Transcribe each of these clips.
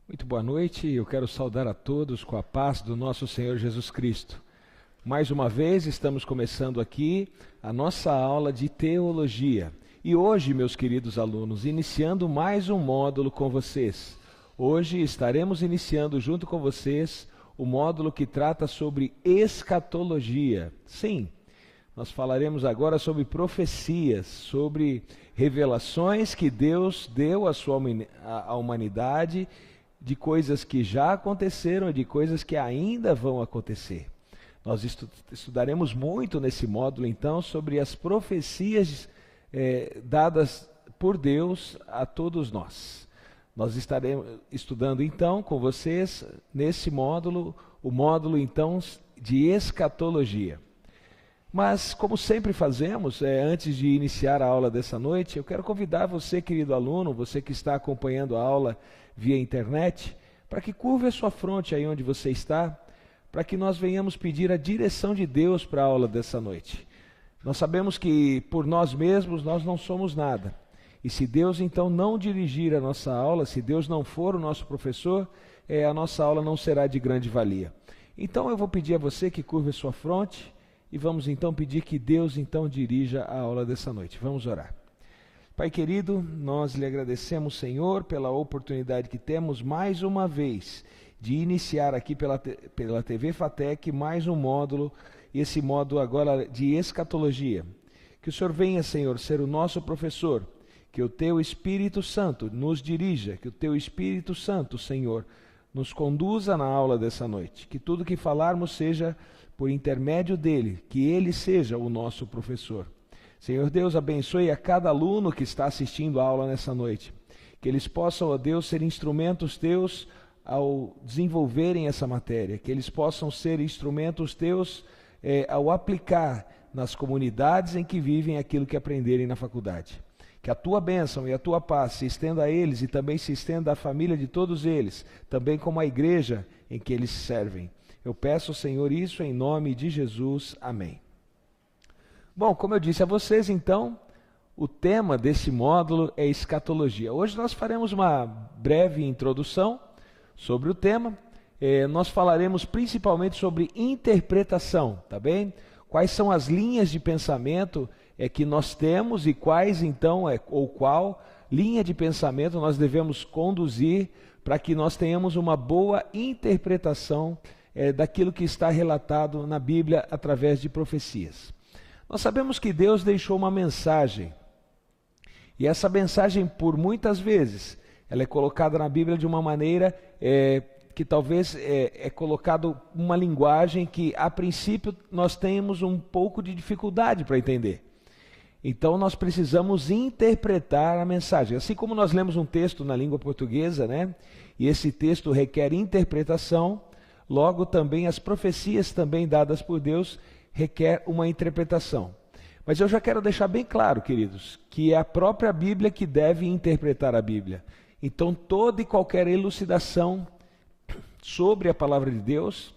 Muito boa noite, eu quero saudar a todos com a paz do nosso Senhor Jesus Cristo. Mais uma vez estamos começando aqui a nossa aula de teologia. E hoje, meus queridos alunos, iniciando mais um módulo com vocês. Hoje estaremos iniciando junto com vocês o módulo que trata sobre escatologia. Sim, nós falaremos agora sobre profecias, sobre revelações que Deus deu à humanidade, de coisas que já aconteceram e de coisas que ainda vão acontecer. Nós estudaremos muito nesse módulo, então, sobre as profecias dadas por Deus a todos nós. Nós estaremos estudando, então, com vocês, nesse módulo, o módulo, então, de escatologia. Mas, como sempre fazemos, antes de iniciar a aula dessa noite, eu quero convidar você, querido aluno, você que está acompanhando a aula via internet, para que curve a sua fronte aí onde você está, para que nós venhamos pedir a direção de Deus para a aula dessa noite. Nós sabemos que por nós mesmos nós não somos nada. E se Deus então não dirigir a nossa aula, se Deus não for o nosso professor, a nossa aula não será de grande valia. Então eu vou pedir a você que curve a sua fronte e vamos então pedir que Deus então dirija a aula dessa noite. Vamos orar. Pai querido, nós lhe agradecemos, Senhor, pela oportunidade que temos mais uma vez de iniciar aqui pela TV FATEC mais um módulo, esse módulo agora de escatologia. Que o Senhor venha, Senhor, ser o nosso professor, que o Teu Espírito Santo nos dirija, que o Teu Espírito Santo, Senhor, nos conduza na aula dessa noite, que tudo que falarmos seja por intermédio dEle, que Ele seja o nosso professor. Senhor Deus, abençoe a cada aluno que está assistindo a aula nessa noite. Que eles possam, ó Deus, ser instrumentos Teus ao desenvolverem essa matéria. Que eles possam ser instrumentos Teus ao aplicar nas comunidades em que vivem aquilo que aprenderem na faculdade. Que a Tua bênção e a Tua paz se estenda a eles e também se estenda à família de todos eles, também como a igreja em que eles servem. Eu peço, Senhor, isso em nome de Jesus. Amém. Bom, como eu disse a vocês, então, o tema desse módulo é escatologia. Hoje nós faremos uma breve introdução sobre o tema. Nós falaremos principalmente sobre interpretação, tá bem? Quais são as linhas de pensamento que nós temos e quais, então, ou qual linha de pensamento nós devemos conduzir para que nós tenhamos uma boa interpretação daquilo que está relatado na Bíblia através de profecias. Nós sabemos que Deus deixou uma mensagem, e essa mensagem, por muitas vezes, ela é colocada na Bíblia de uma maneira que talvez é colocado uma linguagem que, a princípio, nós temos um pouco de dificuldade para entender. Então, nós precisamos interpretar a mensagem. Assim como nós lemos um texto na língua portuguesa, né? E esse texto requer interpretação, logo também as profecias também dadas por Deus requer uma interpretação. Mas eu já quero deixar bem claro, queridos, que é a própria Bíblia que deve interpretar a Bíblia. Então, toda e qualquer elucidação sobre a palavra de Deus,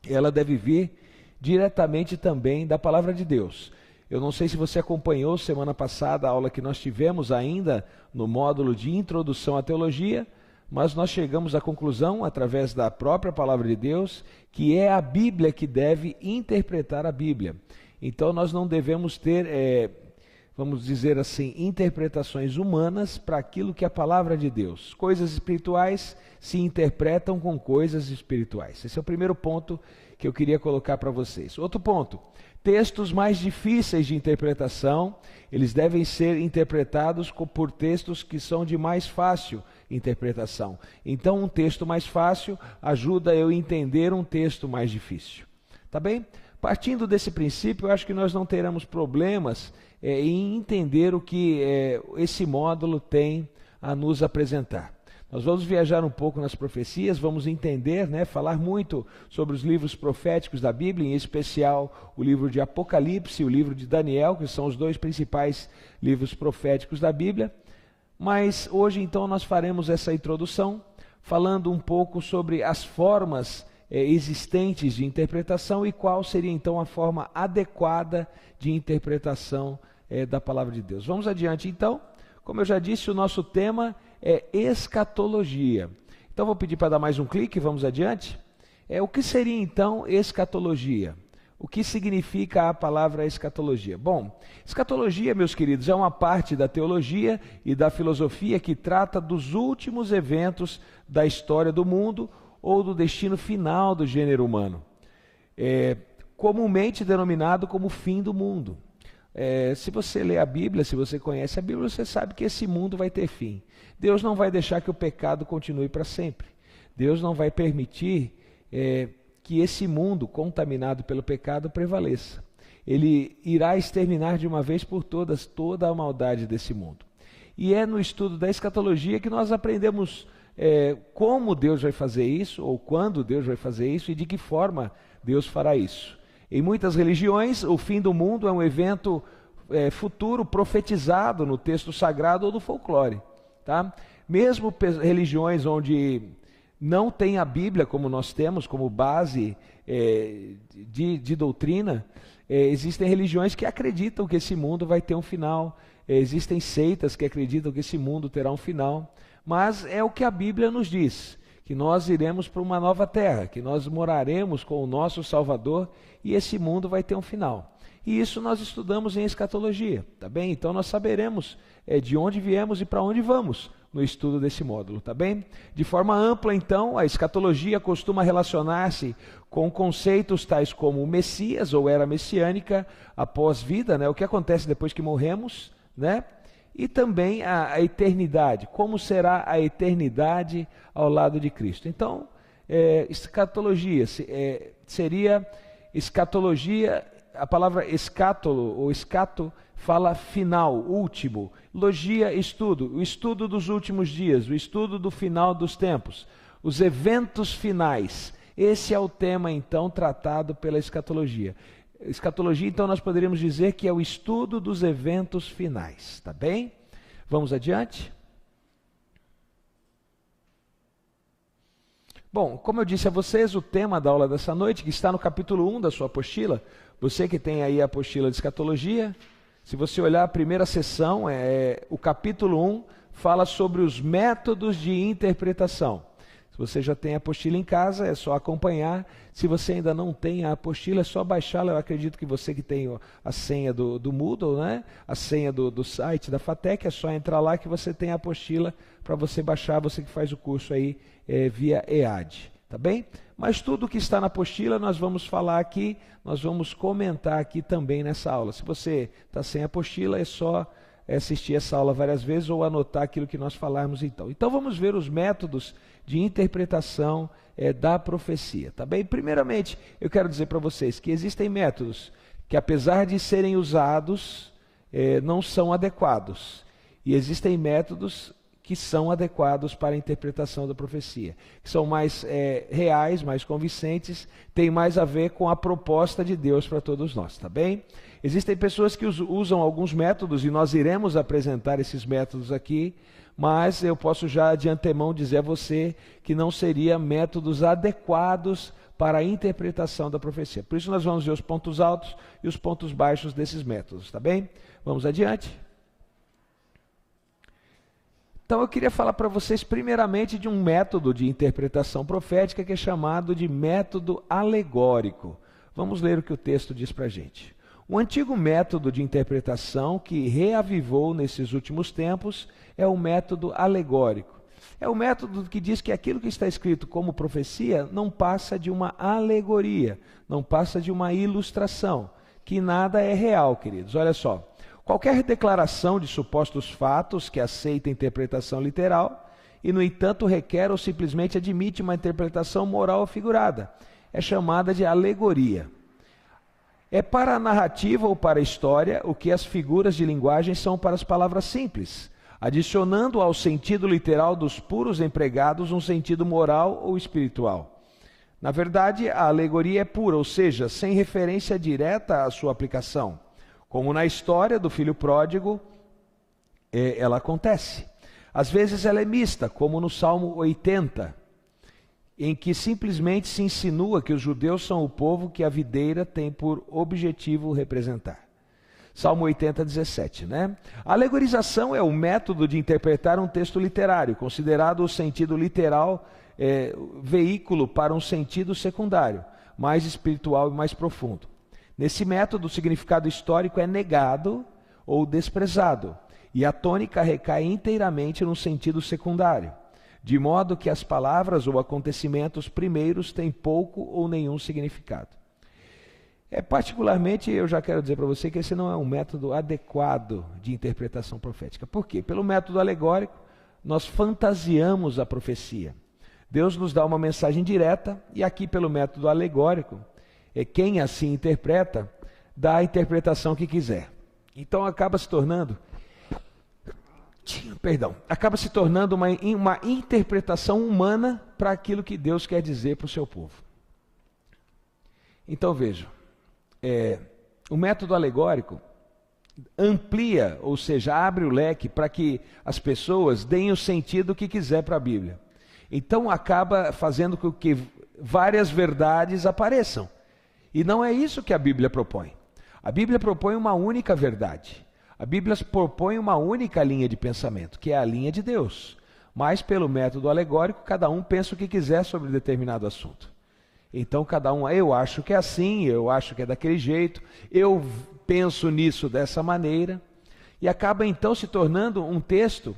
ela deve vir diretamente também da palavra de Deus. Eu não sei se você acompanhou semana passada a aula que nós tivemos ainda no módulo de introdução à teologia, mas nós chegamos à conclusão, através da própria palavra de Deus, que é a Bíblia que deve interpretar a Bíblia. Então nós não devemos ter, vamos dizer assim, interpretações humanas para aquilo que é a palavra de Deus. Coisas espirituais se interpretam com coisas espirituais. Esse é o primeiro ponto que eu queria colocar para vocês. Outro ponto, textos mais difíceis de interpretação, eles devem ser interpretados por textos que são de mais fácil interpretação. Então, um texto mais fácil ajuda eu a entender um texto mais difícil. Tá bem? Partindo desse princípio, eu acho que nós não teremos problemas em entender o que esse módulo tem a nos apresentar. Nós vamos viajar um pouco nas profecias, vamos entender, falar muito sobre os livros proféticos da Bíblia, em especial o livro de Apocalipse e o livro de Daniel, que são os dois principais livros proféticos da Bíblia. Mas hoje, então, nós faremos essa introdução, falando um pouco sobre as formas existentes de interpretação e qual seria, então, a forma adequada de interpretação da palavra de Deus. Vamos adiante, então. Como eu já disse, o nosso tema é escatologia. Então vou pedir para dar mais um clique, vamos adiante. O que seria então escatologia? O que significa a palavra escatologia? Bom, escatologia, meus queridos, é uma parte da teologia e da filosofia que trata dos últimos eventos da história do mundo ou do destino final do gênero humano. Comumente denominado como fim do mundo. Se você lê a Bíblia, se você conhece a Bíblia, você sabe que esse mundo vai ter fim. Deus não vai deixar que o pecado continue para sempre. Deus não vai permitir que esse mundo contaminado pelo pecado prevaleça. Ele irá exterminar de uma vez por todas toda a maldade desse mundo. E é no estudo da escatologia que nós aprendemos como Deus vai fazer isso, ou quando Deus vai fazer isso, e de que forma Deus fará isso. Em muitas religiões, o fim do mundo é um evento futuro profetizado no texto sagrado ou no folclore. Tá? Mesmo religiões onde não tem a Bíblia como nós temos, como base de doutrina, existem religiões que acreditam que esse mundo vai ter um final, existem seitas que acreditam que esse mundo terá um final, mas é o que a Bíblia nos diz, que nós iremos para uma nova terra, que nós moraremos com o nosso Salvador e esse mundo vai ter um final. E isso nós estudamos em escatologia, tá bem? Então nós saberemos de onde viemos e para onde vamos no estudo desse módulo, tá bem? De forma ampla, então, a escatologia costuma relacionar-se com conceitos tais como o Messias ou era messiânica, a pós-vida, né? O que acontece depois que morremos, né? E também a eternidade, como será a eternidade ao lado de Cristo. Então, escatologia seria escatologia, a palavra escátolo ou escato fala final, último. Logia, estudo, o estudo dos últimos dias, o estudo do final dos tempos, os eventos finais. Esse é o tema, então, tratado pela escatologia. Escatologia, então, nós poderíamos dizer que é o estudo dos eventos finais, tá bem? Vamos adiante? Bom, como eu disse a vocês, o tema da aula dessa noite, que está no capítulo 1 da sua apostila, você que tem aí a apostila de escatologia, se você olhar a primeira sessão, o capítulo 1 fala sobre os métodos de interpretação. Se você já tem a apostila em casa, é só acompanhar. Se você ainda não tem a apostila, é só baixá-la. Eu acredito que você que tem a senha do Moodle, né? A senha do site da FATEC, é só entrar lá que você tem a apostila para você baixar, você que faz o curso aí via EAD, tá bem? Mas tudo o que está na apostila nós vamos falar aqui, nós vamos comentar aqui também nessa aula. Se você está sem apostila, é só assistir essa aula várias vezes ou anotar aquilo que nós falarmos então. Então vamos ver os métodos de interpretação da profecia, tá bem? Primeiramente, eu quero dizer para vocês que existem métodos que, apesar de serem usados, não são adequados. E existem métodos que são adequados para a interpretação da profecia, que são mais reais, mais convincentes, têm mais a ver com a proposta de Deus para todos nós, tá bem? Existem pessoas que usam alguns métodos e nós iremos apresentar esses métodos aqui, mas eu posso já de antemão dizer a você que não seriam métodos adequados para a interpretação da profecia. Por isso nós vamos ver os pontos altos e os pontos baixos desses métodos, tá bem? Vamos adiante? Então eu queria falar para vocês primeiramente de um método de interpretação profética que é chamado de método alegórico. Vamos ler o que o texto diz para a gente. O antigo método de interpretação que reavivou nesses últimos tempos é o método alegórico. É o método que diz que aquilo que está escrito como profecia não passa de uma alegoria, não passa de uma ilustração, que nada é real, queridos. Olha só. Qualquer declaração de supostos fatos que aceita interpretação literal e, no entanto, requer ou simplesmente admite uma interpretação moral ou figurada, é chamada de alegoria. É para a narrativa ou para a história o que as figuras de linguagem são para as palavras simples, adicionando ao sentido literal dos puros empregados um sentido moral ou espiritual. Na verdade, a alegoria é pura, ou seja, sem referência direta à sua aplicação. Como na história do filho pródigo, ela acontece. Às vezes ela é mista, como no Salmo 80, em que simplesmente se insinua que os judeus são o povo que a videira tem por objetivo representar. Salmo 80, 17, né? A alegorização é o método de interpretar um texto literário, considerado o sentido literal veículo para um sentido secundário, mais espiritual e mais profundo. Nesse método, o significado histórico é negado ou desprezado, e a tônica recai inteiramente no sentido secundário, de modo que as palavras ou acontecimentos primeiros têm pouco ou nenhum significado. Particularmente, eu já quero dizer para você que esse não é um método adequado de interpretação profética. Por quê? Pelo método alegórico, nós fantasiamos a profecia. Deus nos dá uma mensagem direta, e aqui pelo método alegórico, quem assim interpreta, dá a interpretação que quiser. Então acaba se tornando uma interpretação humana para aquilo que Deus quer dizer para o seu povo. Então vejam, o método alegórico amplia, ou seja, abre o leque para que as pessoas deem o sentido que quiser para a Bíblia. Então acaba fazendo com que várias verdades apareçam. E não é isso que a Bíblia propõe. A Bíblia propõe uma única verdade. A Bíblia propõe uma única linha de pensamento, que é a linha de Deus. Mas pelo método alegórico, cada um pensa o que quiser sobre determinado assunto. Então cada um, eu acho que é assim, eu acho que é daquele jeito, eu penso nisso dessa maneira, e acaba então se tornando um texto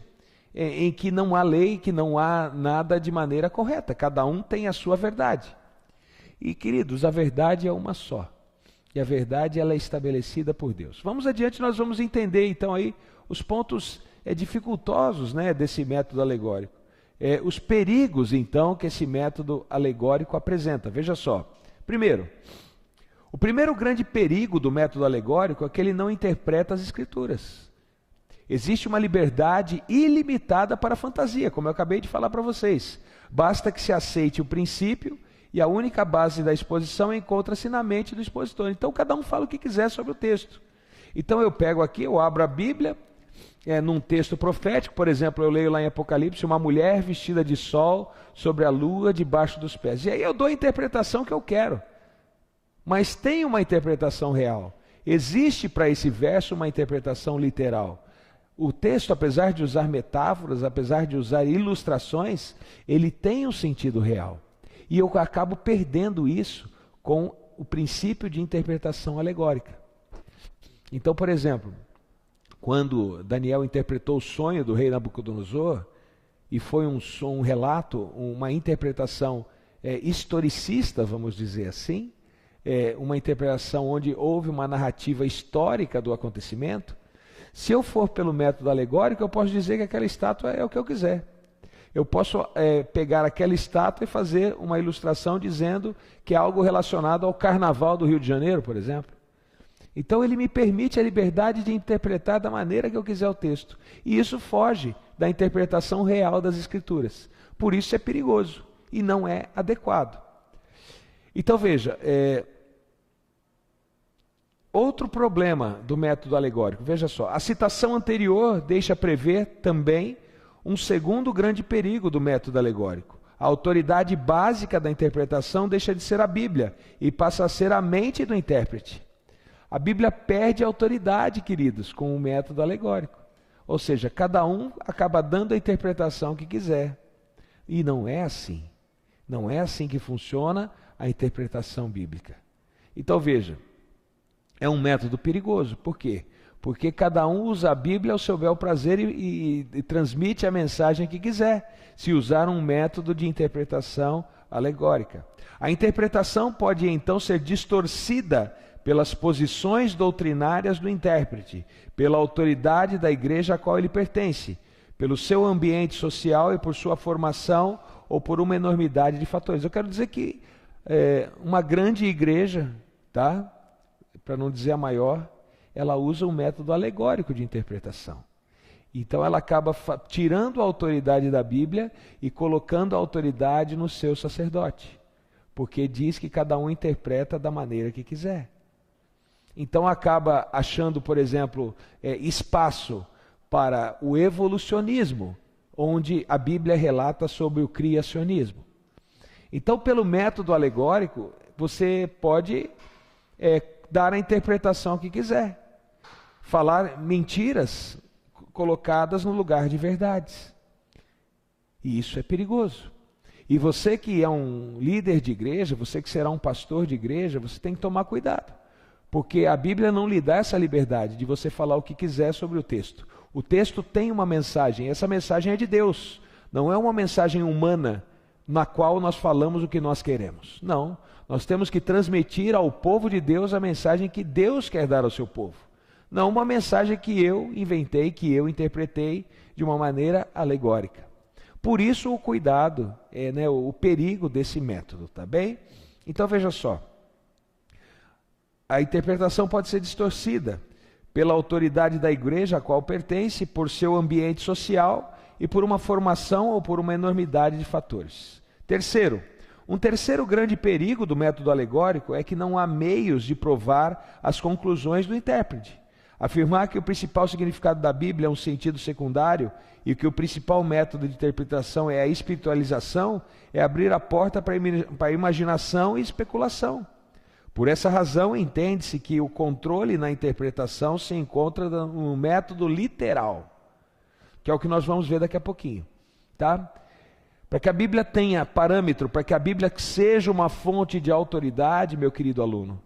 em que não há lei, que não há nada de maneira correta, cada um tem a sua verdade. E queridos, a verdade é uma só, e a verdade ela é estabelecida por Deus. Vamos adiante, nós vamos entender então aí os pontos dificultosos, né, desse método alegórico. Os perigos, então, que esse método alegórico apresenta. Veja só. Primeiro, o primeiro grande perigo do método alegórico é que ele não interpreta as Escrituras. Existe uma liberdade ilimitada para a fantasia, como eu acabei de falar para vocês. Basta que se aceite o princípio e a única base da exposição encontra-se na mente do expositor. Então, cada um fala o que quiser sobre o texto. Então, eu pego aqui, eu abro a Bíblia, num texto profético, por exemplo, eu leio lá em Apocalipse, uma mulher vestida de sol sobre a lua debaixo dos pés. E aí eu dou a interpretação que eu quero. Mas tem uma interpretação real. Existe para esse verso uma interpretação literal. O texto, apesar de usar metáforas, apesar de usar ilustrações, ele tem um sentido real. E eu acabo perdendo isso com o princípio de interpretação alegórica. Então, por exemplo, quando Daniel interpretou o sonho do rei Nabucodonosor, e foi um relato, uma interpretação historicista, vamos dizer assim, uma interpretação onde houve uma narrativa histórica do acontecimento, se eu for pelo método alegórico, eu posso dizer que aquela estátua é o que eu quiser. Eu posso pegar aquela estátua e fazer uma ilustração dizendo que é algo relacionado ao Carnaval do Rio de Janeiro, por exemplo. Então ele me permite a liberdade de interpretar da maneira que eu quiser o texto. E isso foge da interpretação real das Escrituras. Por isso é perigoso e não é adequado. Então veja, outro problema do método alegórico, veja só, a citação anterior deixa prever também um segundo grande perigo do método alegórico. A autoridade básica da interpretação deixa de ser a Bíblia e passa a ser a mente do intérprete. A Bíblia perde a autoridade, queridos, com o método alegórico. Ou seja, cada um acaba dando a interpretação que quiser. E não é assim. Não é assim que funciona a interpretação bíblica. Então veja, é um método perigoso. Por quê? Porque cada um usa a Bíblia ao seu bel prazer e transmite a mensagem que quiser, se usar um método de interpretação alegórica. A interpretação pode então ser distorcida pelas posições doutrinárias do intérprete, pela autoridade da igreja a qual ele pertence, pelo seu ambiente social e por sua formação ou por uma enormidade de fatores. Eu quero dizer que uma grande igreja, tá? Para não dizer a maior, ela usa um método alegórico de interpretação. Então ela acaba tirando a autoridade da Bíblia e colocando a autoridade no seu sacerdote, porque diz que cada um interpreta da maneira que quiser. Então acaba achando, por exemplo, espaço para o evolucionismo, onde a Bíblia relata sobre o criacionismo. Então, pelo método alegórico, você pode dar a interpretação que quiser. falar mentiras colocadas no lugar de verdades. E isso é perigoso. E você que é um líder de igreja, você que será um pastor de igreja, você tem que tomar cuidado. Porque a Bíblia não lhe dá essa liberdade de você falar o que quiser sobre o texto. O texto tem uma mensagem, e essa mensagem é de Deus. Não é uma mensagem humana na qual nós falamos o que nós queremos. Não, nós temos que transmitir ao povo de Deus a mensagem que Deus quer dar ao seu povo. Não uma mensagem que eu inventei, que eu interpretei de uma maneira alegórica. Por isso o cuidado, o perigo desse método, tá bem? Então veja só, a interpretação pode ser distorcida pela autoridade da igreja a qual pertence, por seu ambiente social e por uma formação ou por uma enormidade de fatores. Terceiro, um terceiro grande perigo do método alegórico é que não há meios de provar as conclusões do intérprete. Afirmar que o principal significado da Bíblia é um sentido secundário e que o principal método de interpretação é a espiritualização é abrir a porta para a imaginação e especulação. Por essa razão, entende-se que o controle na interpretação se encontra no método literal, que é o que nós vamos ver daqui a pouquinho, tá? Para que a Bíblia tenha parâmetro, para que a Bíblia seja uma fonte de autoridade, meu querido aluno,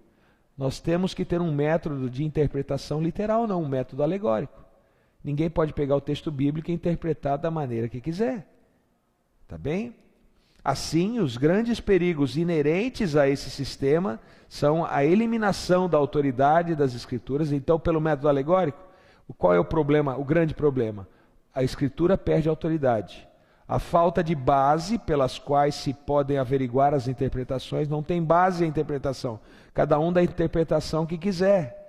nós temos que ter um método de interpretação literal, não um método alegórico. Ninguém pode pegar o texto bíblico e interpretar da maneira que quiser. Tá bem? Assim, os grandes perigos inerentes a esse sistema são a eliminação da autoridade das Escrituras. Então, pelo método alegórico, qual é o problema, o grande problema? A Escritura perde autoridade. A falta de base pelas quais se podem averiguar as interpretações, não tem base a interpretação. Cada um dá a interpretação que quiser.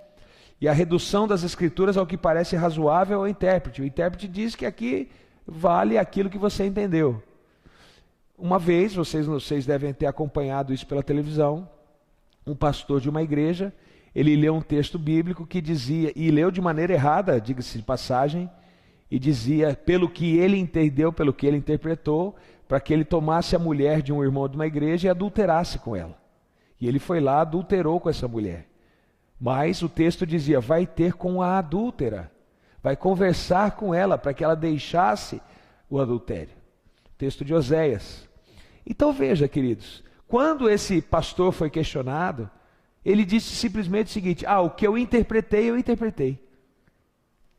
E a redução das Escrituras ao que parece razoável ao intérprete. O intérprete diz que aqui vale aquilo que você entendeu. Uma vez, vocês devem ter acompanhado isso pela televisão, um pastor de uma igreja, ele leu um texto bíblico que dizia, e leu de maneira errada, diga-se de passagem, e dizia, pelo que ele entendeu, pelo que ele interpretou, para que ele tomasse a mulher de um irmão de uma igreja e adulterasse com ela. E ele foi lá, adulterou com essa mulher. Mas o texto dizia, vai ter com a adúltera, vai conversar com ela para que ela deixasse o adultério. Texto de Oséias. Então veja, queridos, quando esse pastor foi questionado, ele disse simplesmente o seguinte, o que eu interpretei, eu interpretei.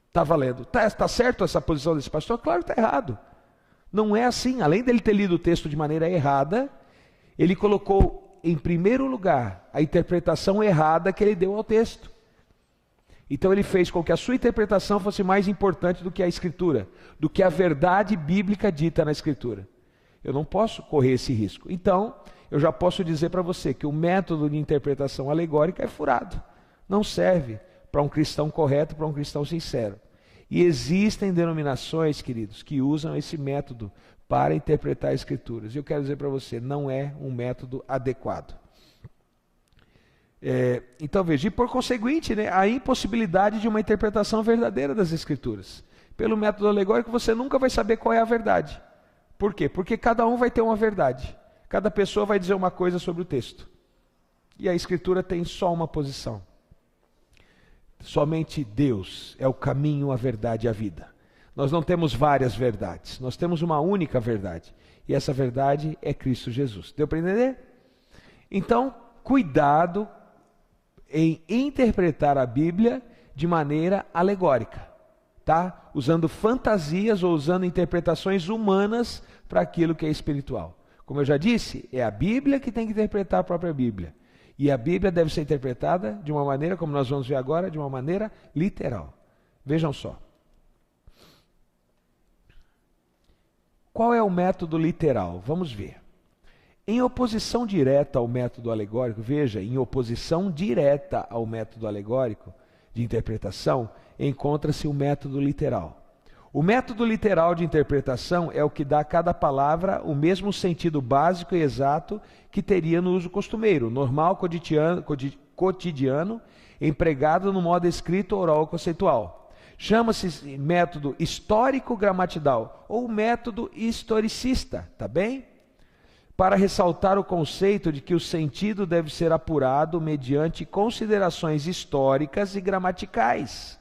Está valendo. Está certo essa posição desse pastor? Claro que está errado. Não é assim. Além dele ter lido o texto de maneira errada, ele colocou em primeiro lugar a interpretação errada que ele deu ao texto. Então ele fez com que a sua interpretação fosse mais importante do que a Escritura, do que a verdade bíblica dita na Escritura. Eu não posso correr esse risco. Então, eu já posso dizer para você que o método de interpretação alegórica é furado. Não serve para um cristão correto, para um cristão sincero. E existem denominações, queridos, que usam esse método para interpretar as Escrituras. E eu quero dizer para você, não é um método adequado. Então veja, e por conseguinte, a impossibilidade de uma interpretação verdadeira das Escrituras. Pelo método alegórico você nunca vai saber qual é a verdade. Por quê? Porque cada um vai ter uma verdade. Cada pessoa vai dizer uma coisa sobre o texto. E a Escritura tem só uma posição. Somente Deus é o caminho, a verdade e a vida. Nós não temos várias verdades, nós temos uma única verdade. E essa verdade é Cristo Jesus. Deu para entender? Então, cuidado em interpretar a Bíblia de maneira alegórica, tá? Usando fantasias ou usando interpretações humanas para aquilo que é espiritual. Como eu já disse, é a Bíblia que tem que interpretar a própria Bíblia. E a Bíblia deve ser interpretada de uma maneira, como nós vamos ver agora, de uma maneira literal. Vejam só. Qual é o método literal? Vamos ver. Em oposição direta ao método alegórico, veja, em oposição direta ao método alegórico de interpretação, encontra-se o método literal. O método literal de interpretação é o que dá a cada palavra o mesmo sentido básico e exato que teria no uso costumeiro, normal, cotidiano, empregado no modo escrito, oral ou conceitual. Chama-se método histórico-gramatical ou método historicista, tá bem? Para ressaltar o conceito de que o sentido deve ser apurado mediante considerações históricas e gramaticais.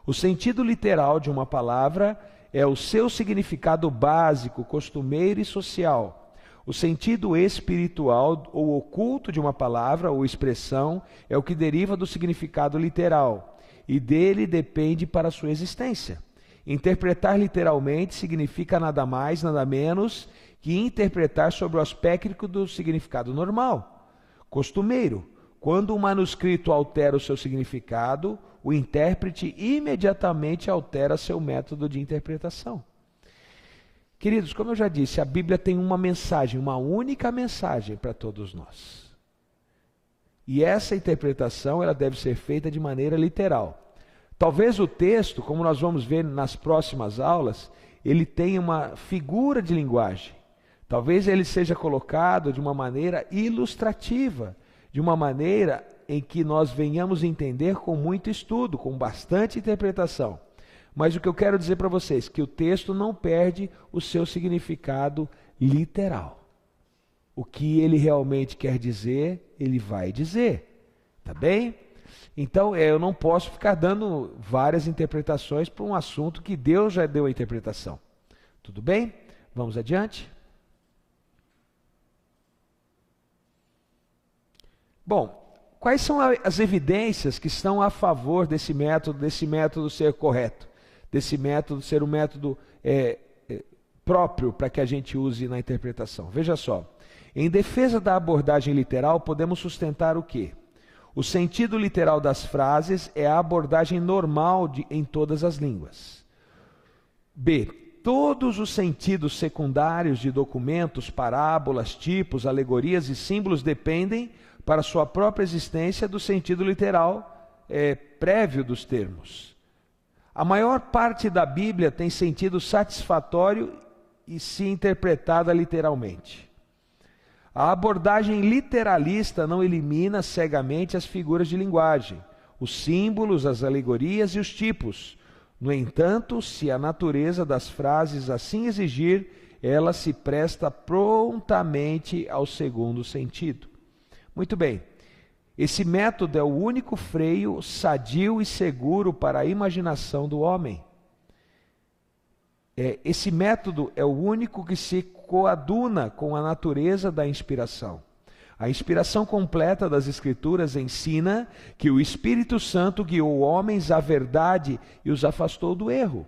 O sentido literal de uma palavra é o seu significado básico, costumeiro e social. O sentido espiritual ou oculto de uma palavra ou expressão é o que deriva do significado literal e dele depende para a sua existência. Interpretar literalmente significa nada mais, nada menos que interpretar sobre o aspecto do significado normal, costumeiro. Quando um manuscrito altera o seu significado, o intérprete imediatamente altera seu método de interpretação. Queridos, como eu já disse, a Bíblia tem uma mensagem, uma única mensagem para todos nós. E essa interpretação ela deve ser feita de maneira literal. Talvez o texto, como nós vamos ver nas próximas aulas, ele tenha uma figura de linguagem. Talvez ele seja colocado de uma maneira ilustrativa, de uma maneira em que nós venhamos entender com muito estudo, com bastante interpretação. Mas o que eu quero dizer para vocês é que o texto não perde o seu significado literal. O que ele realmente quer dizer, ele vai dizer. Tá bem? Então, eu não posso ficar dando várias interpretações para um assunto que Deus já deu a interpretação. Tudo bem? Vamos adiante? Bom, quais são as evidências que estão a favor desse método ser correto, desse método ser um método próprio para que a gente use na interpretação? Veja só, em defesa da abordagem literal, podemos sustentar o quê? O sentido literal das frases é a abordagem normal em todas as línguas. B. Todos os sentidos secundários de documentos, parábolas, tipos, alegorias e símbolos dependem, para sua própria existência, do sentido literal prévio dos termos. A maior parte da Bíblia tem sentido satisfatório e se interpretada literalmente. A abordagem literalista não elimina cegamente as figuras de linguagem, os símbolos, as alegorias e os tipos. No entanto, se a natureza das frases assim exigir, ela se presta prontamente ao segundo sentido. Muito bem, esse método é o único freio sadio e seguro para a imaginação do homem. Esse método é o único que se coaduna com a natureza da inspiração. A inspiração completa das Escrituras ensina que o Espírito Santo guiou homens à verdade e os afastou do erro.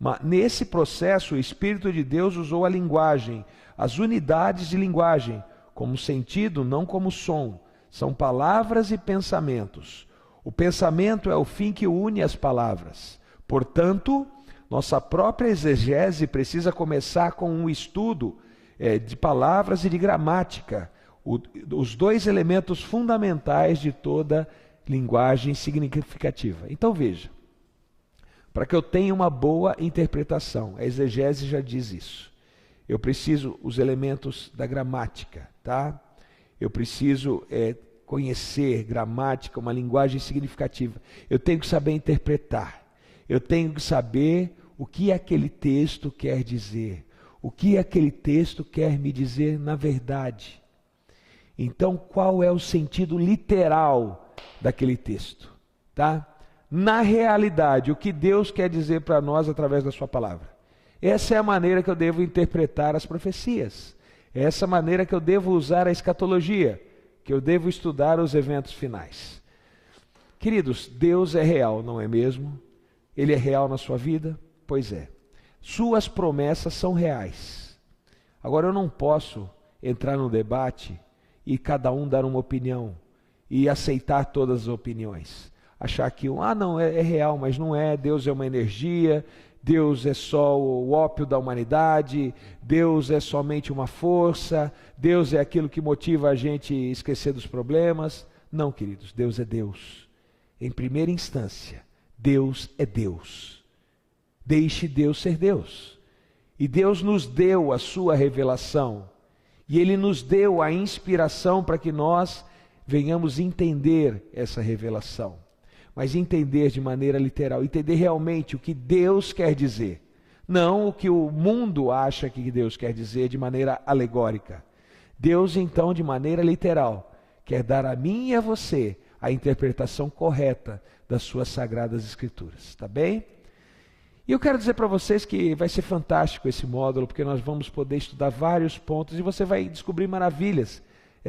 Mas nesse processo, o Espírito de Deus usou a linguagem, as unidades de linguagem, como sentido, não como som. São palavras e pensamentos. O pensamento é o fim que une as palavras. Portanto, nossa própria exegese precisa começar com um estudo de palavras e de gramática, os dois elementos fundamentais de toda linguagem significativa. Então veja, para que eu tenha uma boa interpretação, a exegese já diz isso. Eu preciso os elementos da gramática, tá? Eu preciso conhecer gramática, uma linguagem significativa. Eu tenho que saber interpretar. Eu tenho que saber o que aquele texto quer dizer. O que aquele texto quer me dizer na verdade. Então, qual é o sentido literal daquele texto? Tá? Na realidade, o que Deus quer dizer para nós através da sua palavra. Essa é a maneira que eu devo interpretar as profecias. Essa é a maneira que eu devo usar a escatologia, que eu devo estudar os eventos finais. Queridos, Deus é real, não é mesmo? Ele é real na sua vida? Pois é. Suas promessas são reais. Agora, eu não posso entrar no debate e cada um dar uma opinião e aceitar todas as opiniões. Achar que, não, é real, mas não é. Deus é uma energia, Deus é só o ópio da humanidade, Deus é somente uma força, Deus é aquilo que motiva a gente a esquecer dos problemas. Não, queridos, Deus é Deus. Em primeira instância, Deus é Deus. Deixe Deus ser Deus. E Deus nos deu a sua revelação. E Ele nos deu a inspiração para que nós venhamos entender essa revelação. Mas entender de maneira literal, entender realmente o que Deus quer dizer. Não o que o mundo acha que Deus quer dizer de maneira alegórica. Deus, então, de maneira literal, quer dar a mim e a você a interpretação correta das suas sagradas escrituras, tá bem? E eu quero dizer para vocês que vai ser fantástico esse módulo, porque nós vamos poder estudar vários pontos e você vai descobrir maravilhas.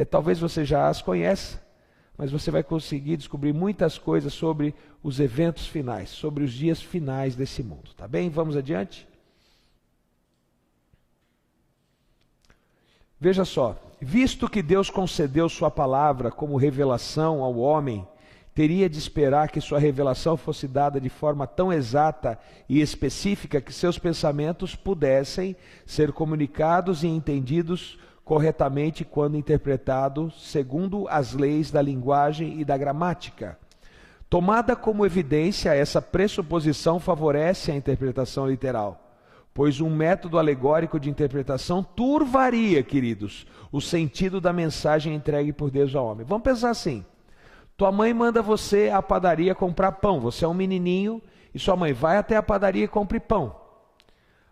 Talvez você já as conheça, mas você vai conseguir descobrir muitas coisas sobre os eventos finais, sobre os dias finais desse mundo, tá bem? Vamos adiante? Veja só, visto que Deus concedeu sua palavra como revelação ao homem, teria de esperar que sua revelação fosse dada de forma tão exata e específica que seus pensamentos pudessem ser comunicados e entendidos corretamente quando interpretados segundo as leis da linguagem e da gramática. Tomada como evidência, essa pressuposição favorece a interpretação literal, pois um método alegórico de interpretação turvaria, queridos, o sentido da mensagem entregue por Deus ao homem. Vamos pensar assim: tua mãe manda você à padaria comprar pão, você é um menininho e sua mãe vai até a padaria e compre pão.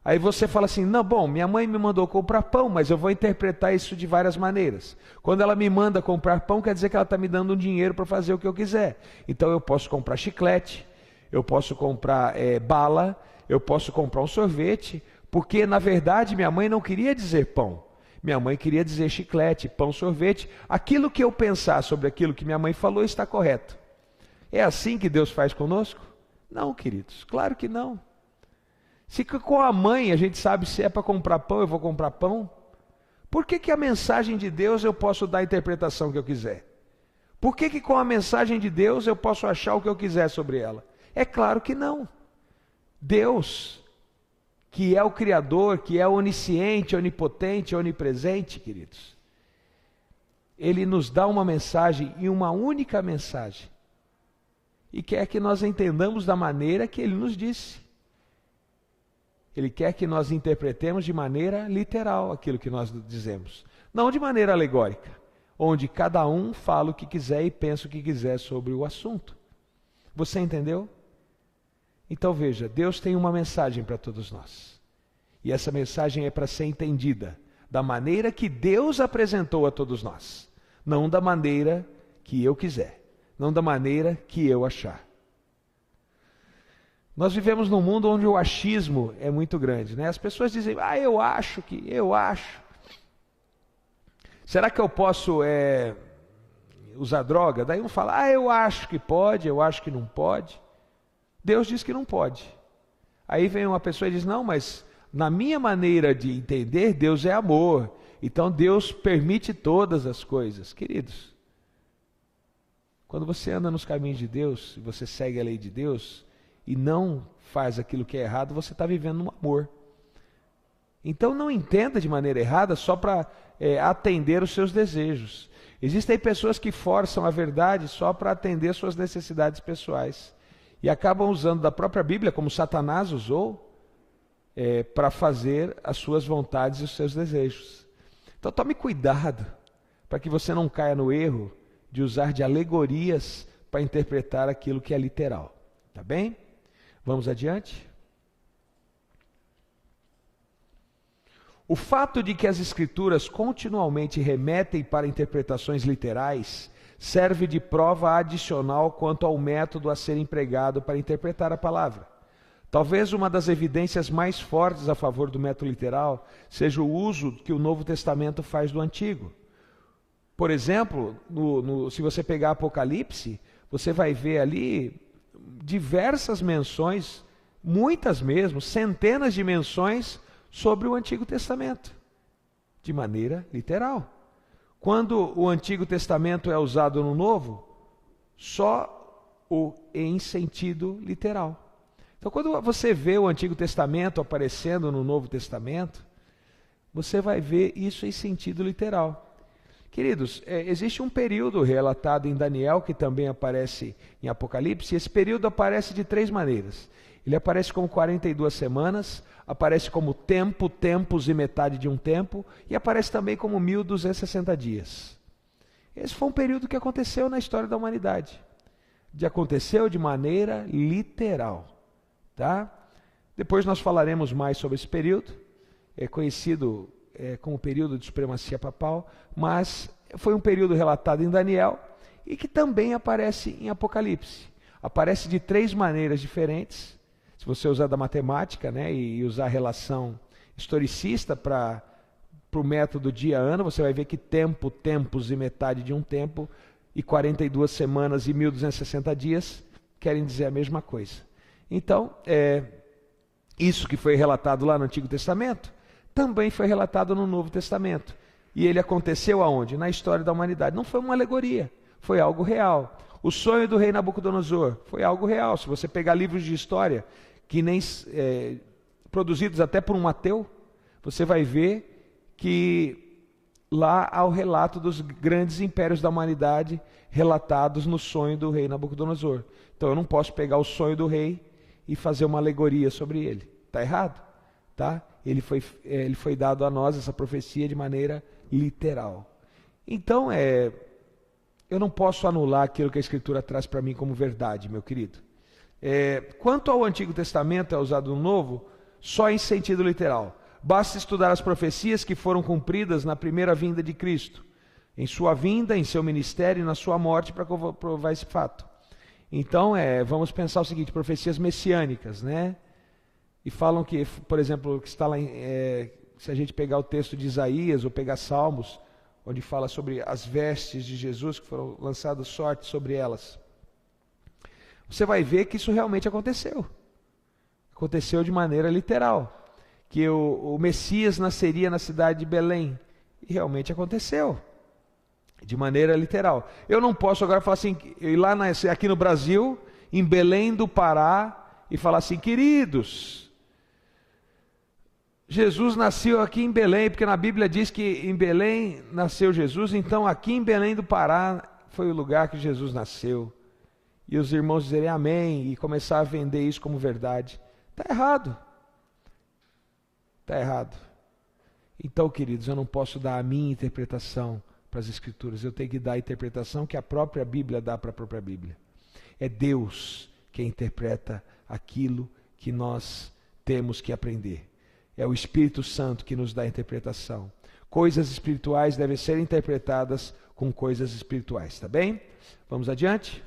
Aí você fala assim, não, bom, minha mãe me mandou comprar pão, mas eu vou interpretar isso de várias maneiras. Quando ela me manda comprar pão, quer dizer que ela está me dando um dinheiro para fazer o que eu quiser. Então eu posso comprar chiclete, eu posso comprar bala, eu posso comprar um sorvete, porque na verdade minha mãe não queria dizer pão. Minha mãe queria dizer chiclete, pão, sorvete. Aquilo que eu pensar sobre aquilo que minha mãe falou está correto. É assim que Deus faz conosco? Não, queridos, claro que não. Se com a mãe a gente sabe se é para comprar pão, eu vou comprar pão. Por que a mensagem de Deus eu posso dar a interpretação que eu quiser? Por que com a mensagem de Deus eu posso achar o que eu quiser sobre ela? É claro que não. Deus, que é o Criador, que é onisciente, onipotente, onipresente, queridos, Ele nos dá uma mensagem e uma única mensagem. E quer que nós entendamos da maneira que Ele nos disse. Ele quer que nós interpretemos de maneira literal aquilo que nós dizemos, não de maneira alegórica, onde cada um fala o que quiser e pensa o que quiser sobre o assunto. Você entendeu? Então veja, Deus tem uma mensagem para todos nós. E essa mensagem é para ser entendida da maneira que Deus apresentou a todos nós, não da maneira que eu quiser, não da maneira que eu achar. Nós vivemos num mundo onde o achismo é muito grande, né? As pessoas dizem, eu acho que, eu acho. Será que eu posso usar droga? Daí um fala, eu acho que pode, eu acho que não pode. Deus diz que não pode. Aí vem uma pessoa e diz, não, mas na minha maneira de entender, Deus é amor. Então Deus permite todas as coisas. Queridos, quando você anda nos caminhos de Deus, e você segue a lei de Deus, e não faz aquilo que é errado, você está vivendo no amor. Então não entenda de maneira errada só para atender os seus desejos. Existem pessoas que forçam a verdade só para atender suas necessidades pessoais. E acabam usando da própria Bíblia, como Satanás usou, para fazer as suas vontades e os seus desejos. Então tome cuidado para que você não caia no erro de usar de alegorias para interpretar aquilo que é literal. Tá bem? Vamos adiante? O fato de que as Escrituras continuamente remetem para interpretações literais serve de prova adicional quanto ao método a ser empregado para interpretar a palavra. Talvez uma das evidências mais fortes a favor do método literal seja o uso que o Novo Testamento faz do Antigo. Por exemplo, se você pegar Apocalipse, você vai ver ali diversas menções, muitas mesmo, centenas de menções sobre o Antigo Testamento, de maneira literal. Quando o Antigo Testamento é usado no Novo, só em sentido literal. Então, quando você vê o Antigo Testamento aparecendo no Novo Testamento, você vai ver isso em sentido literal. Queridos, existe um período relatado em Daniel, que também aparece em Apocalipse, e esse período aparece de 3 maneiras. Ele aparece como 42 semanas, aparece como tempo, tempos e metade de um tempo, e aparece também como 1260 dias. Esse foi um período que aconteceu na história da humanidade. Aconteceu de maneira literal. Tá? Depois nós falaremos mais sobre esse período, é conhecido como período de supremacia papal, mas foi um período relatado em Daniel, e que também aparece em Apocalipse. Aparece de 3 maneiras diferentes. Se você usar da matemática, né, e usar a relação historicista para o método dia-ano, você vai ver que tempo, tempos e metade de um tempo, e 42 semanas e 1260 dias querem dizer a mesma coisa. Então, isso que foi relatado lá no Antigo Testamento, também foi relatado no Novo Testamento. E ele aconteceu aonde? Na história da humanidade. Não foi uma alegoria, foi algo real. O sonho do rei Nabucodonosor foi algo real. Se você pegar livros de história, que nem produzidos até por um ateu, você vai ver que lá há o relato dos grandes impérios da humanidade relatados no sonho do rei Nabucodonosor. Então eu não posso pegar o sonho do rei e fazer uma alegoria sobre ele. Está errado, tá? Ele foi dado a nós, essa profecia, de maneira literal. Então, eu não posso anular aquilo que a Escritura traz para mim como verdade, meu querido. Quanto ao Antigo Testamento é usado no Novo, só em sentido literal. Basta estudar as profecias que foram cumpridas na primeira vinda de Cristo, em sua vinda, em seu ministério e na sua morte, para provar esse fato. Então, vamos pensar o seguinte: profecias messiânicas, né? E falam que, por exemplo, que está lá se a gente pegar o texto de Isaías ou pegar Salmos, onde fala sobre as vestes de Jesus, que foram lançadas sorte sobre elas, você vai ver que isso realmente aconteceu. Aconteceu de maneira literal. Que o Messias nasceria na cidade de Belém. E realmente aconteceu. De maneira literal. Eu não posso agora falar assim, ir lá aqui no Brasil, em Belém do Pará, e falar assim: queridos, Jesus nasceu aqui em Belém, porque na Bíblia diz que em Belém nasceu Jesus, então aqui em Belém do Pará foi o lugar que Jesus nasceu. E os irmãos dizerem amém, e começar a vender isso como verdade. Está errado. Está errado. Então, queridos, eu não posso dar a minha interpretação para as Escrituras. Eu tenho que dar a interpretação que a própria Bíblia dá para a própria Bíblia. É Deus quem interpreta aquilo que nós temos que aprender. É o Espírito Santo que nos dá a interpretação. Coisas espirituais devem ser interpretadas com coisas espirituais, tá bem? Vamos adiante?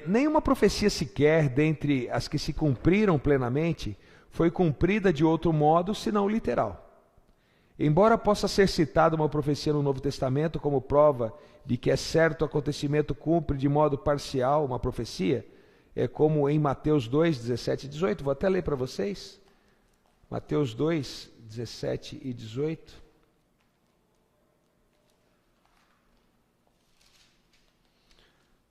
Nenhuma profecia sequer, dentre as que se cumpriram plenamente, foi cumprida de outro modo, senão literal. Embora possa ser citada uma profecia no Novo Testamento como prova de que certo acontecimento cumpre de modo parcial uma profecia, como em Mateus 2, 17 e 18, vou até ler para vocês. Mateus 2, 17 e 18.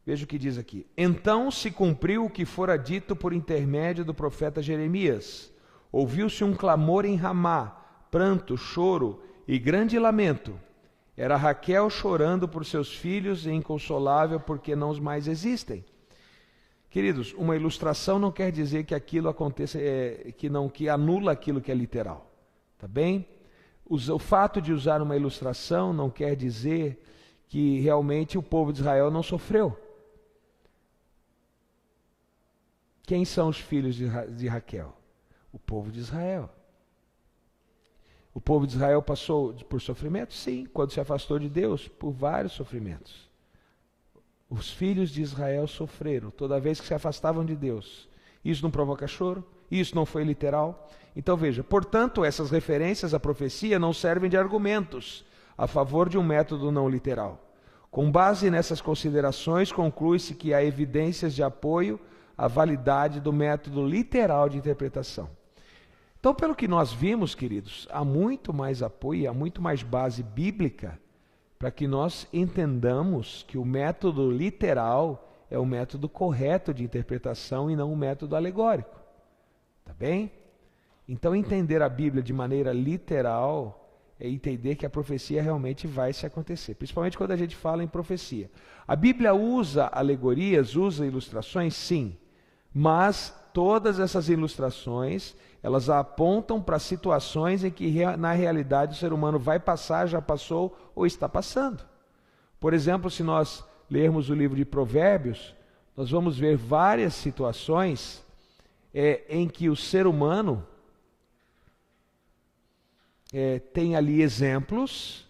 Veja o que diz aqui. Então se cumpriu o que fora dito por intermédio do profeta Jeremias. Ouviu-se um clamor em Ramá, pranto, choro e grande lamento. Era Raquel chorando por seus filhos e inconsolável porque não os mais existem. Queridos, uma ilustração não quer dizer que aquilo aconteça, que anula aquilo que é literal. Tá bem? O fato de usar uma ilustração não quer dizer que realmente o povo de Israel não sofreu. Quem são os filhos de Raquel? O povo de Israel. O povo de Israel passou por sofrimento? Sim, quando se afastou de Deus, por vários sofrimentos. Os filhos de Israel sofreram toda vez que se afastavam de Deus. Isso não provoca choro? Isso não foi literal? Então veja, portanto, essas referências à profecia não servem de argumentos a favor de um método não literal. Com base nessas considerações, conclui-se que há evidências de apoio à validade do método literal de interpretação. Então, pelo que nós vimos, queridos, há muito mais apoio, há muito mais base bíblica para que nós entendamos que o método literal é o método correto de interpretação e não o método alegórico. Tá bem? Então, entender a Bíblia de maneira literal é entender que a profecia realmente vai se acontecer, principalmente quando a gente fala em profecia. A Bíblia usa alegorias, usa ilustrações, sim, mas todas essas ilustrações, elas apontam para situações em que na realidade o ser humano vai passar, já passou ou está passando. Por exemplo, se nós lermos o livro de Provérbios, nós vamos ver várias situações em que o ser humano tem ali exemplos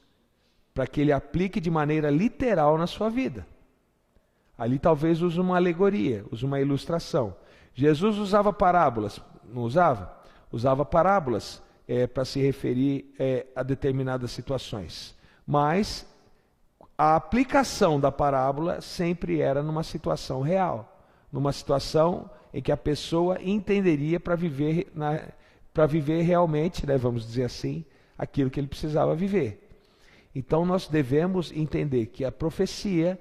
para que ele aplique de maneira literal na sua vida. Ali talvez use uma alegoria, use uma ilustração. Jesus usava parábolas, não usava? Usava parábolas para se referir a determinadas situações. Mas a aplicação da parábola sempre era numa situação real, numa situação em que a pessoa entenderia para viver realmente, né, vamos dizer assim, aquilo que ele precisava viver. Então nós devemos entender que a profecia,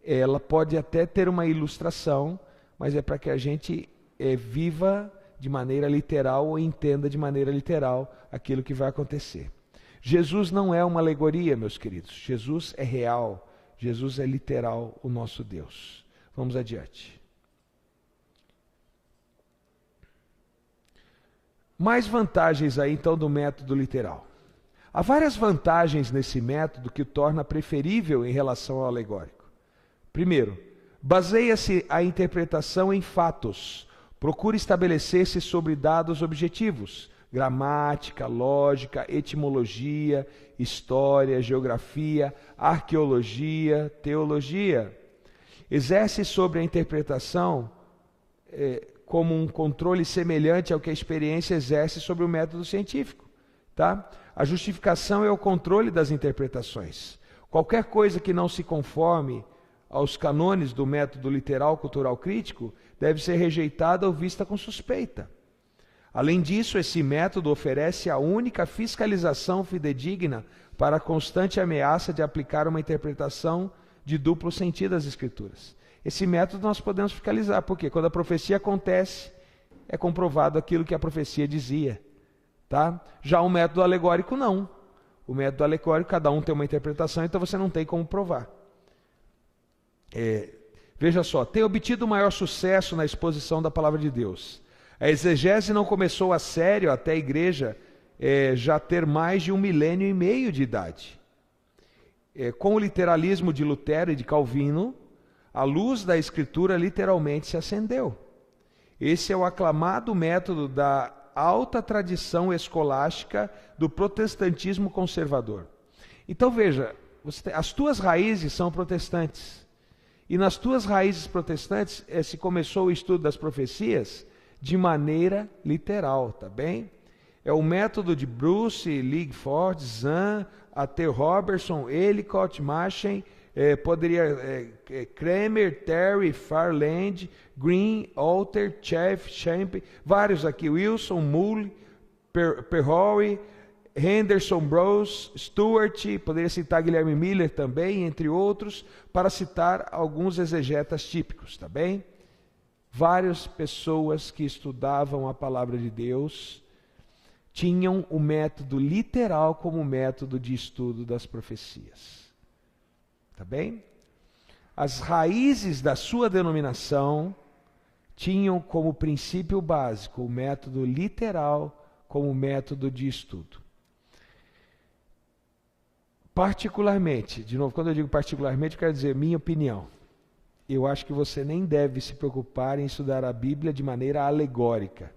ela pode até ter uma ilustração, mas é para que a gente viva de maneira literal ou entenda de maneira literal aquilo que vai acontecer. Jesus não é uma alegoria, meus queridos. Jesus é real. Jesus é literal, o nosso Deus. Vamos adiante. Mais vantagens aí então do método literal. Há várias vantagens nesse método que o torna preferível em relação ao alegórico. Primeiro, baseia-se a interpretação em fatos. Procura estabelecer-se sobre dados objetivos, gramática, lógica, etimologia, história, geografia, arqueologia, teologia. Exerce sobre a interpretação como um controle semelhante ao que a experiência exerce sobre o método científico. Tá? A justificação é o controle das interpretações. Qualquer coisa que não se conforme aos cânones do método literal cultural crítico deve ser rejeitada ou vista com suspeita. Além disso, esse método oferece a única fiscalização fidedigna para a constante ameaça de aplicar uma interpretação de duplo sentido às Escrituras. Esse método nós podemos fiscalizar, porque quando a profecia acontece, é comprovado aquilo que a profecia dizia. Tá? Já o método alegórico não. O método alegórico, cada um tem uma interpretação, então você não tem como provar. Veja só, tem obtido maior sucesso na exposição da palavra de Deus. A exegese não começou a sério até a igreja já ter mais de 1,5 milênio de idade. Com o literalismo de Lutero e de Calvino, a luz da Escritura literalmente se acendeu. Esse é o aclamado método da alta tradição escolástica do protestantismo conservador. Então veja, as tuas raízes são protestantes. E nas tuas raízes protestantes se começou o estudo das profecias de maneira literal, tá bem? É o método de Bruce, Ligford, Zahn, A.T. Robertson, Ellicott, Machen, Kramer, Terry, Farland, Green, Alter, Chaff, Champ, vários aqui, Wilson, Mull, Perroy, Henderson, Brose, Stewart, poderia citar Guilherme Miller também, entre outros, para citar alguns exegetas típicos, tá bem? Várias pessoas que estudavam a palavra de Deus tinham o método literal como método de estudo das profecias. Tá bem? As raízes da sua denominação tinham como princípio básico o método literal como método de estudo. Particularmente, de novo, quando eu digo particularmente, eu quero dizer minha opinião. Eu acho que você nem deve se preocupar em estudar a Bíblia de maneira alegórica,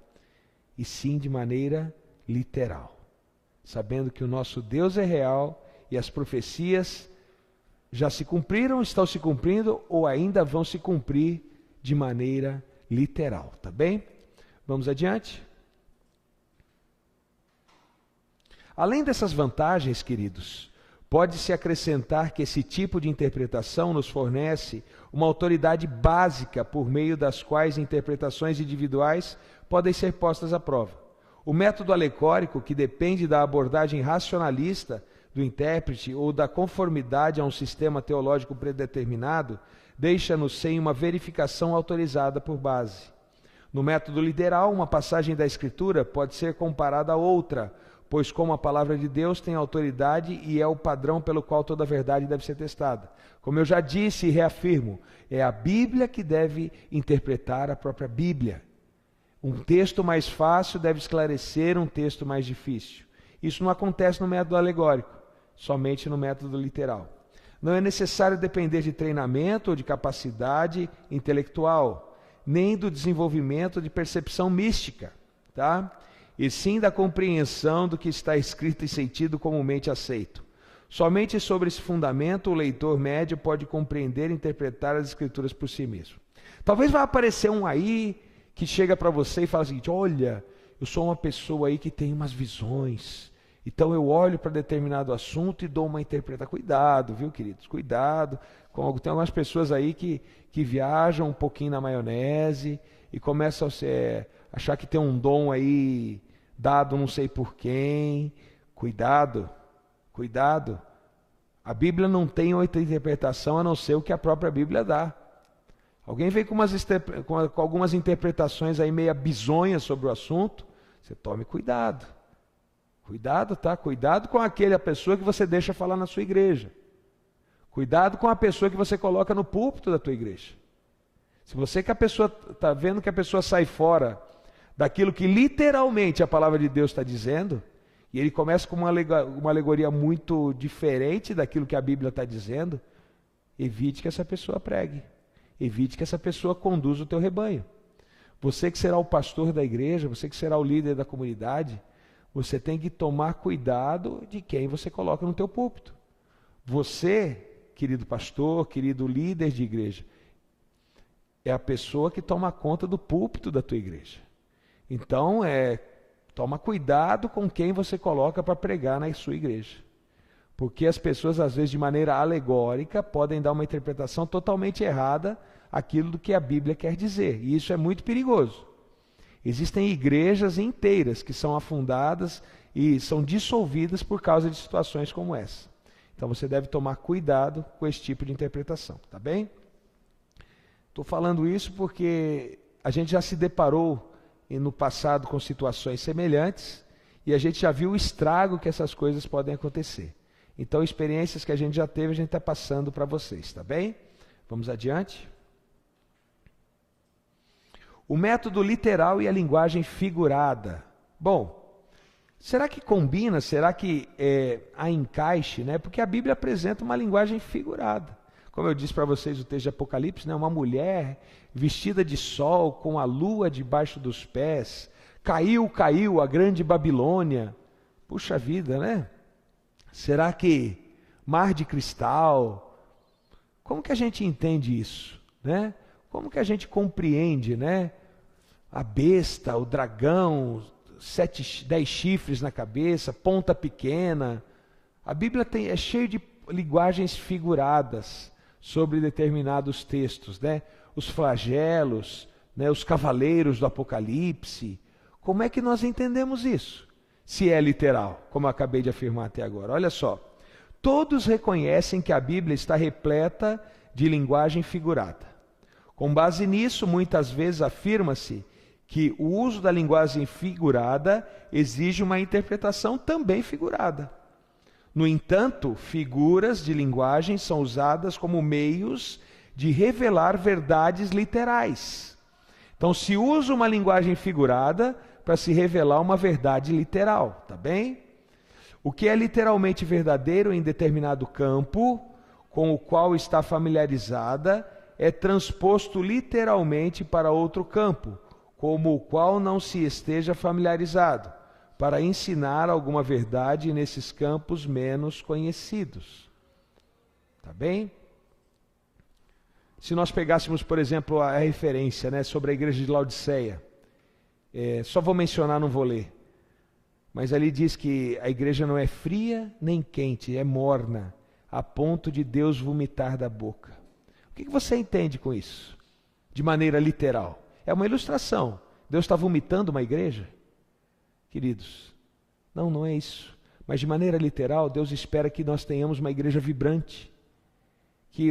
e sim de maneira literal, sabendo que o nosso Deus é real e as profecias já se cumpriram, estão se cumprindo ou ainda vão se cumprir de maneira literal, tá bem? Vamos adiante? Além dessas vantagens, queridos, pode-se acrescentar que esse tipo de interpretação nos fornece uma autoridade básica por meio das quais interpretações individuais podem ser postas à prova. O método alegórico, que depende da abordagem racionalista do intérprete ou da conformidade a um sistema teológico predeterminado, deixa-nos sem uma verificação autorizada por base. No método literal, uma passagem da Escritura pode ser comparada a outra, pois como a palavra de Deus tem autoridade e é o padrão pelo qual toda a verdade deve ser testada. Como eu já disse e reafirmo, é a Bíblia que deve interpretar a própria Bíblia. Um texto mais fácil deve esclarecer um texto mais difícil. Isso não acontece no método alegórico, somente no método literal. Não é necessário depender de treinamento ou de capacidade intelectual, nem do desenvolvimento de percepção mística, tá? E sim da compreensão do que está escrito e sentido comumente aceito. Somente sobre esse fundamento o leitor médio pode compreender e interpretar as Escrituras por si mesmo. Talvez vá aparecer um aí que chega para você e fala o seguinte: olha, eu sou uma pessoa aí que tem umas visões, então eu olho para determinado assunto e dou uma interpretação. Cuidado, viu, queridos? Cuidado. Tem algumas pessoas aí que viajam um pouquinho na maionese e começam a achar que tem um dom aí dado não sei por quem. Cuidado, cuidado. A Bíblia não tem outra interpretação a não ser o que a própria Bíblia dá. Alguém vem com algumas interpretações aí meia bizonhas sobre o assunto, você tome cuidado. Cuidado, tá? Cuidado com aquela pessoa que você deixa falar na sua igreja. Cuidado com a pessoa que você coloca no púlpito da tua igreja. Se você está vendo que a pessoa sai fora daquilo que literalmente a palavra de Deus está dizendo, e ele começa com uma alegoria muito diferente daquilo que a Bíblia está dizendo, evite que essa pessoa pregue. Evite que essa pessoa conduza o teu rebanho. Você que será o pastor da igreja, você que será o líder da comunidade, você tem que tomar cuidado de quem você coloca no teu púlpito. Você, querido pastor, querido líder de igreja, é a pessoa que toma conta do púlpito da tua igreja. Então, toma cuidado com quem você coloca para pregar na sua igreja. Porque as pessoas, às vezes, de maneira alegórica, podem dar uma interpretação totalmente errada àquilo do que a Bíblia quer dizer. E isso é muito perigoso. Existem igrejas inteiras que são afundadas e são dissolvidas por causa de situações como essa. Então você deve tomar cuidado com esse tipo de interpretação, tá bem? Estou falando isso porque a gente já se deparou no passado com situações semelhantes e a gente já viu o estrago que essas coisas podem acontecer. Então, experiências que a gente já teve, a gente está passando para vocês, tá bem? Vamos adiante. O método literal e a linguagem figurada. Bom, será que combina? Será que há encaixe? Né? Porque a Bíblia apresenta uma linguagem figurada. Como eu disse para vocês o texto de Apocalipse, né? Uma mulher vestida de sol, com a lua debaixo dos pés. Caiu a grande Babilônia. Puxa vida, né? Será que mar de cristal? Como que a gente entende isso, né? Como que a gente compreende, né? A besta, o dragão, 10 chifres na cabeça, ponta pequena. A Bíblia é cheia de linguagens figuradas sobre determinados textos, né? Os flagelos, né? Os cavaleiros do Apocalipse. Como é que nós entendemos isso? Se é literal, como eu acabei de afirmar até agora. Olha só, todos reconhecem que a Bíblia está repleta de linguagem figurada. Com base nisso, muitas vezes afirma-se que o uso da linguagem figurada exige uma interpretação também figurada. No entanto, figuras de linguagem são usadas como meios de revelar verdades literais. Então, se usa uma linguagem figurada para se revelar uma verdade literal, tá bem? O que é literalmente verdadeiro em determinado campo, com o qual está familiarizada, é transposto literalmente para outro campo, como o qual não se esteja familiarizado, para ensinar alguma verdade nesses campos menos conhecidos. Tá bem? Se nós pegássemos, por exemplo, a referência, né, sobre a igreja de Laodiceia, só vou mencionar, não vou ler. Mas ali diz que a igreja não é fria nem quente, é morna, a ponto de Deus vomitar da boca. O que você entende com isso? De maneira literal. É uma ilustração. Deus está vomitando uma igreja? Queridos, não é isso. Mas de maneira literal, Deus espera que nós tenhamos uma igreja vibrante. Que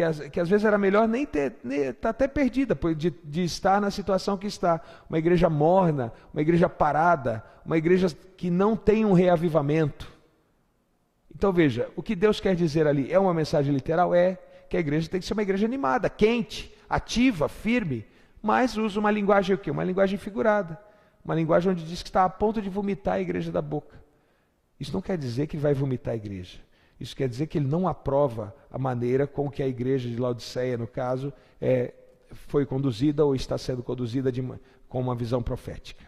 às vezes era melhor nem estar até perdida de estar na situação que está. Uma igreja morna, uma igreja parada, uma igreja que não tem um reavivamento. Então veja, o que Deus quer dizer ali é uma mensagem literal? É que a igreja tem que ser uma igreja animada, quente, ativa, firme, mas usa uma linguagem o quê? Uma linguagem figurada. Uma linguagem onde diz que está a ponto de vomitar a igreja da boca. Isso não quer dizer que ele vai vomitar a igreja. Isso quer dizer que ele não aprova a maneira com que a igreja de Laodiceia, no caso, foi conduzida ou está sendo conduzida com uma visão profética.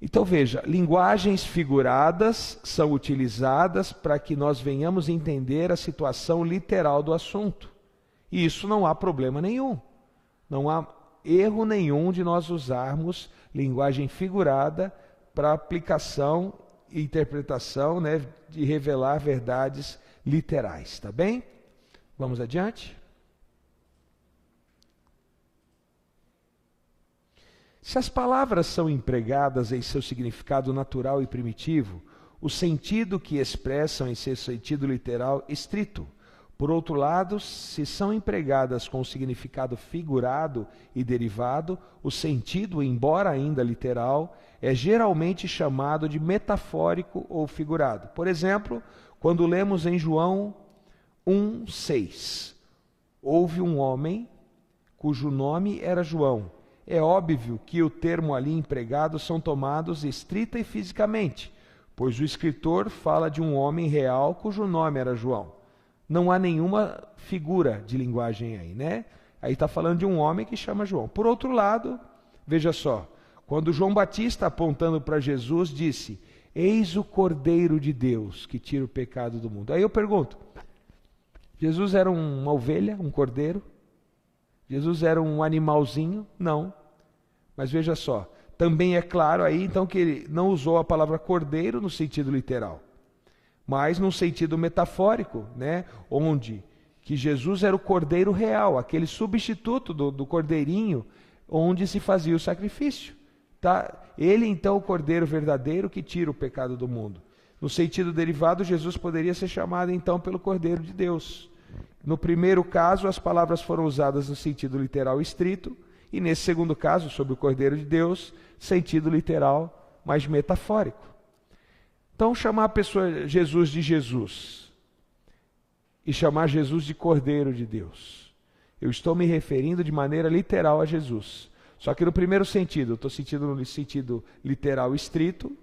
Então veja, linguagens figuradas são utilizadas para que nós venhamos entender a situação literal do assunto. E isso não há problema nenhum. Não há erro nenhum de nós usarmos linguagem figurada para aplicação e interpretação, né, de revelar verdades literais, tá bem? Vamos adiante? Se as palavras são empregadas em seu significado natural e primitivo, o sentido que expressam em seu sentido literal estrito. Por outro lado, se são empregadas com significado figurado e derivado, o sentido, embora ainda literal, é geralmente chamado de metafórico ou figurado. Por exemplo, quando lemos em João 1,6, houve um homem cujo nome era João. É óbvio que o termo ali empregado são tomados estrita e fisicamente, pois o escritor fala de um homem real cujo nome era João. Não há nenhuma figura de linguagem aí, né? Aí está falando de um homem que chama João. Por outro lado, veja só, quando João Batista, apontando para Jesus, disse: eis o Cordeiro de Deus que tira o pecado do mundo. Aí eu pergunto, Jesus era uma ovelha, um cordeiro? Jesus era um animalzinho? Não. Mas veja só, também é claro aí então que ele não usou a palavra cordeiro no sentido literal, mas num sentido metafórico, né? Onde que Jesus era o cordeiro real, aquele substituto do cordeirinho, onde se fazia o sacrifício. Tá? Ele então o cordeiro verdadeiro que tira o pecado do mundo. No sentido derivado, Jesus poderia ser chamado então pelo Cordeiro de Deus. No primeiro caso, as palavras foram usadas no sentido literal estrito, e nesse segundo caso, sobre o Cordeiro de Deus, sentido literal, mas metafórico. Então, chamar a pessoa Jesus de Jesus e chamar Jesus de Cordeiro de Deus, eu estou me referindo de maneira literal a Jesus. Só que no primeiro sentido, eu estou sentindo no sentido literal estrito,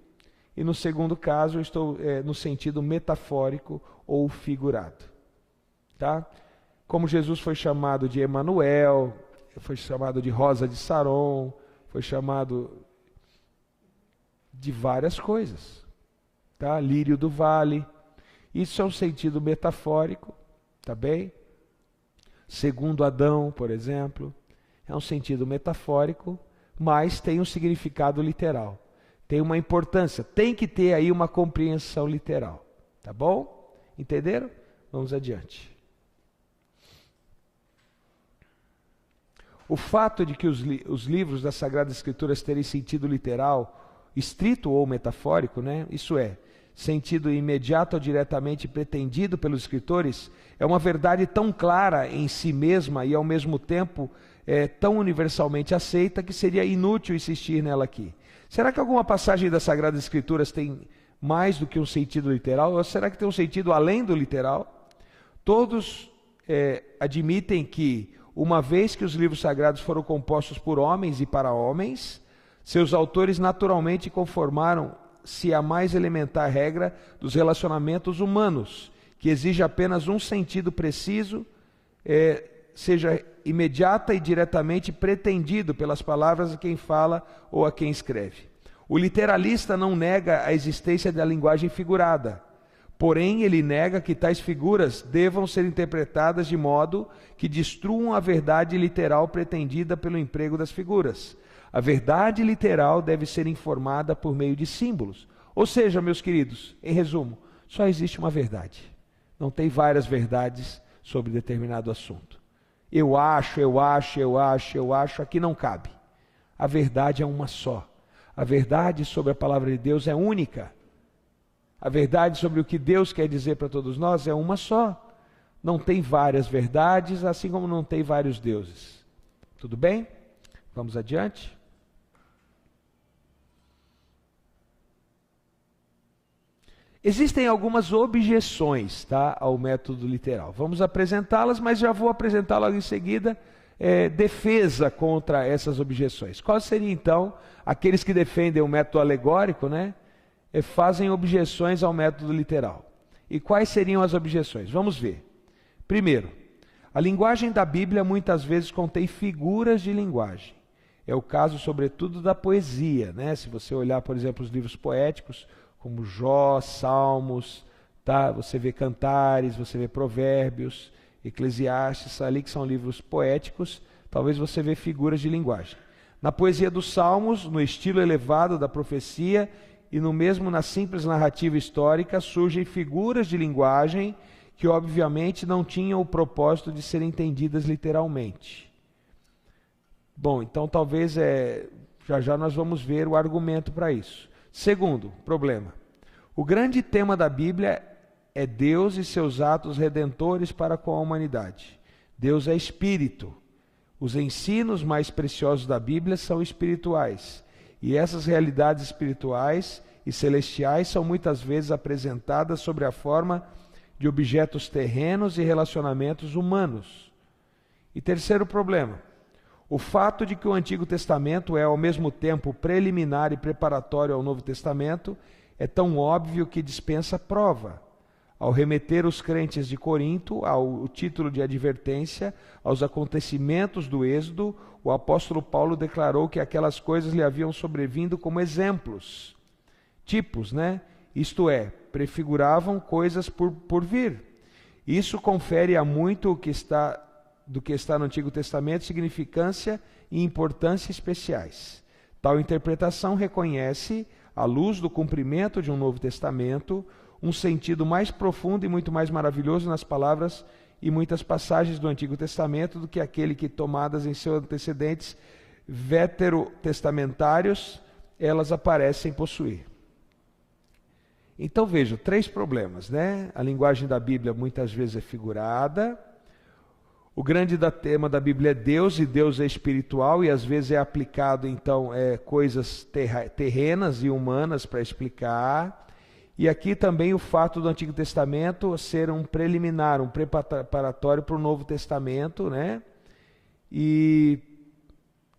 e no segundo caso, eu estou no sentido metafórico ou figurado. Tá? Como Jesus foi chamado de Emanuel, foi chamado de Rosa de Saron, foi chamado de várias coisas. Tá? Lírio do vale. Isso é um sentido metafórico, tá bem? Segundo Adão, por exemplo, é um sentido metafórico, mas tem um significado literal. Tem uma importância, tem que ter aí uma compreensão literal. Tá bom? Entenderam? Vamos adiante. O fato de que os livros das Sagradas Escrituras terem sentido literal, estrito ou metafórico, né? Isso é, sentido imediato ou diretamente pretendido pelos escritores, é uma verdade tão clara em si mesma e ao mesmo tempo tão universalmente aceita que seria inútil insistir nela aqui. Será que alguma passagem das Sagradas Escrituras tem mais do que um sentido literal? Ou será que tem um sentido além do literal? Todos admitem que, uma vez que os livros sagrados foram compostos por homens e para homens, seus autores naturalmente conformaram-se à mais elementar regra dos relacionamentos humanos, que exige apenas um sentido preciso, seja imediata e diretamente pretendido pelas palavras a quem fala ou a quem escreve. O literalista não nega a existência da linguagem figurada, porém ele nega que tais figuras devam ser interpretadas de modo que destruam a verdade literal pretendida pelo emprego das figuras. A verdade literal deve ser informada por meio de símbolos. Ou seja, meus queridos, em resumo, só existe uma verdade. Não tem várias verdades sobre determinado assunto. Eu acho, aqui não cabe. A verdade é uma só. A verdade sobre a palavra de Deus é única. A verdade sobre o que Deus quer dizer para todos nós é uma só. Não tem várias verdades, assim como não tem vários deuses. Tudo bem? Vamos adiante. Existem algumas objeções, tá, ao método literal. Vamos apresentá-las, mas já vou apresentar logo em seguida defesa contra essas objeções. Quais seriam, então, aqueles que defendem o método alegórico, né? Fazem objeções ao método literal. E quais seriam as objeções? Vamos ver. Primeiro, a linguagem da Bíblia muitas vezes contém figuras de linguagem. É o caso, sobretudo, da poesia, né? Se você olhar, por exemplo, os livros poéticos, como Jó, Salmos, tá? Você vê Cantares, você vê Provérbios, Eclesiastes, ali que são livros poéticos, talvez você vê figuras de linguagem. Na poesia dos Salmos, no estilo elevado da profecia e no mesmo na simples narrativa histórica, surgem figuras de linguagem que obviamente não tinham o propósito de serem entendidas literalmente. Bom, então talvez já nós vamos ver o argumento para isso. Segundo problema, o grande tema da Bíblia é Deus e seus atos redentores para com a humanidade. Deus é espírito. Os ensinos mais preciosos da Bíblia são espirituais. E essas realidades espirituais e celestiais são muitas vezes apresentadas sob a forma de objetos terrenos e relacionamentos humanos. E terceiro problema, o fato de que o Antigo Testamento é ao mesmo tempo preliminar e preparatório ao Novo Testamento é tão óbvio que dispensa prova. Ao remeter os crentes de Corinto ao título de advertência aos acontecimentos do Êxodo, o apóstolo Paulo declarou que aquelas coisas lhe haviam sobrevindo como exemplos, tipos, né? Isto é, prefiguravam coisas por vir. Isso confere a muito do que está no Antigo Testamento significância e importância especiais. Tal interpretação reconhece, à luz do cumprimento de um Novo Testamento, um sentido mais profundo e muito mais maravilhoso nas palavras e muitas passagens do Antigo Testamento do que aquele que, tomadas em seus antecedentes veterotestamentários, elas aparecem possuir. Então veja, 3 problemas, né? A linguagem da Bíblia muitas vezes é figurada, o grande tema da Bíblia é Deus, e Deus é espiritual, e às vezes é aplicado, então, coisas terrenas e humanas para explicar. E aqui também o fato do Antigo Testamento ser um preliminar, um preparatório para o Novo Testamento, né? E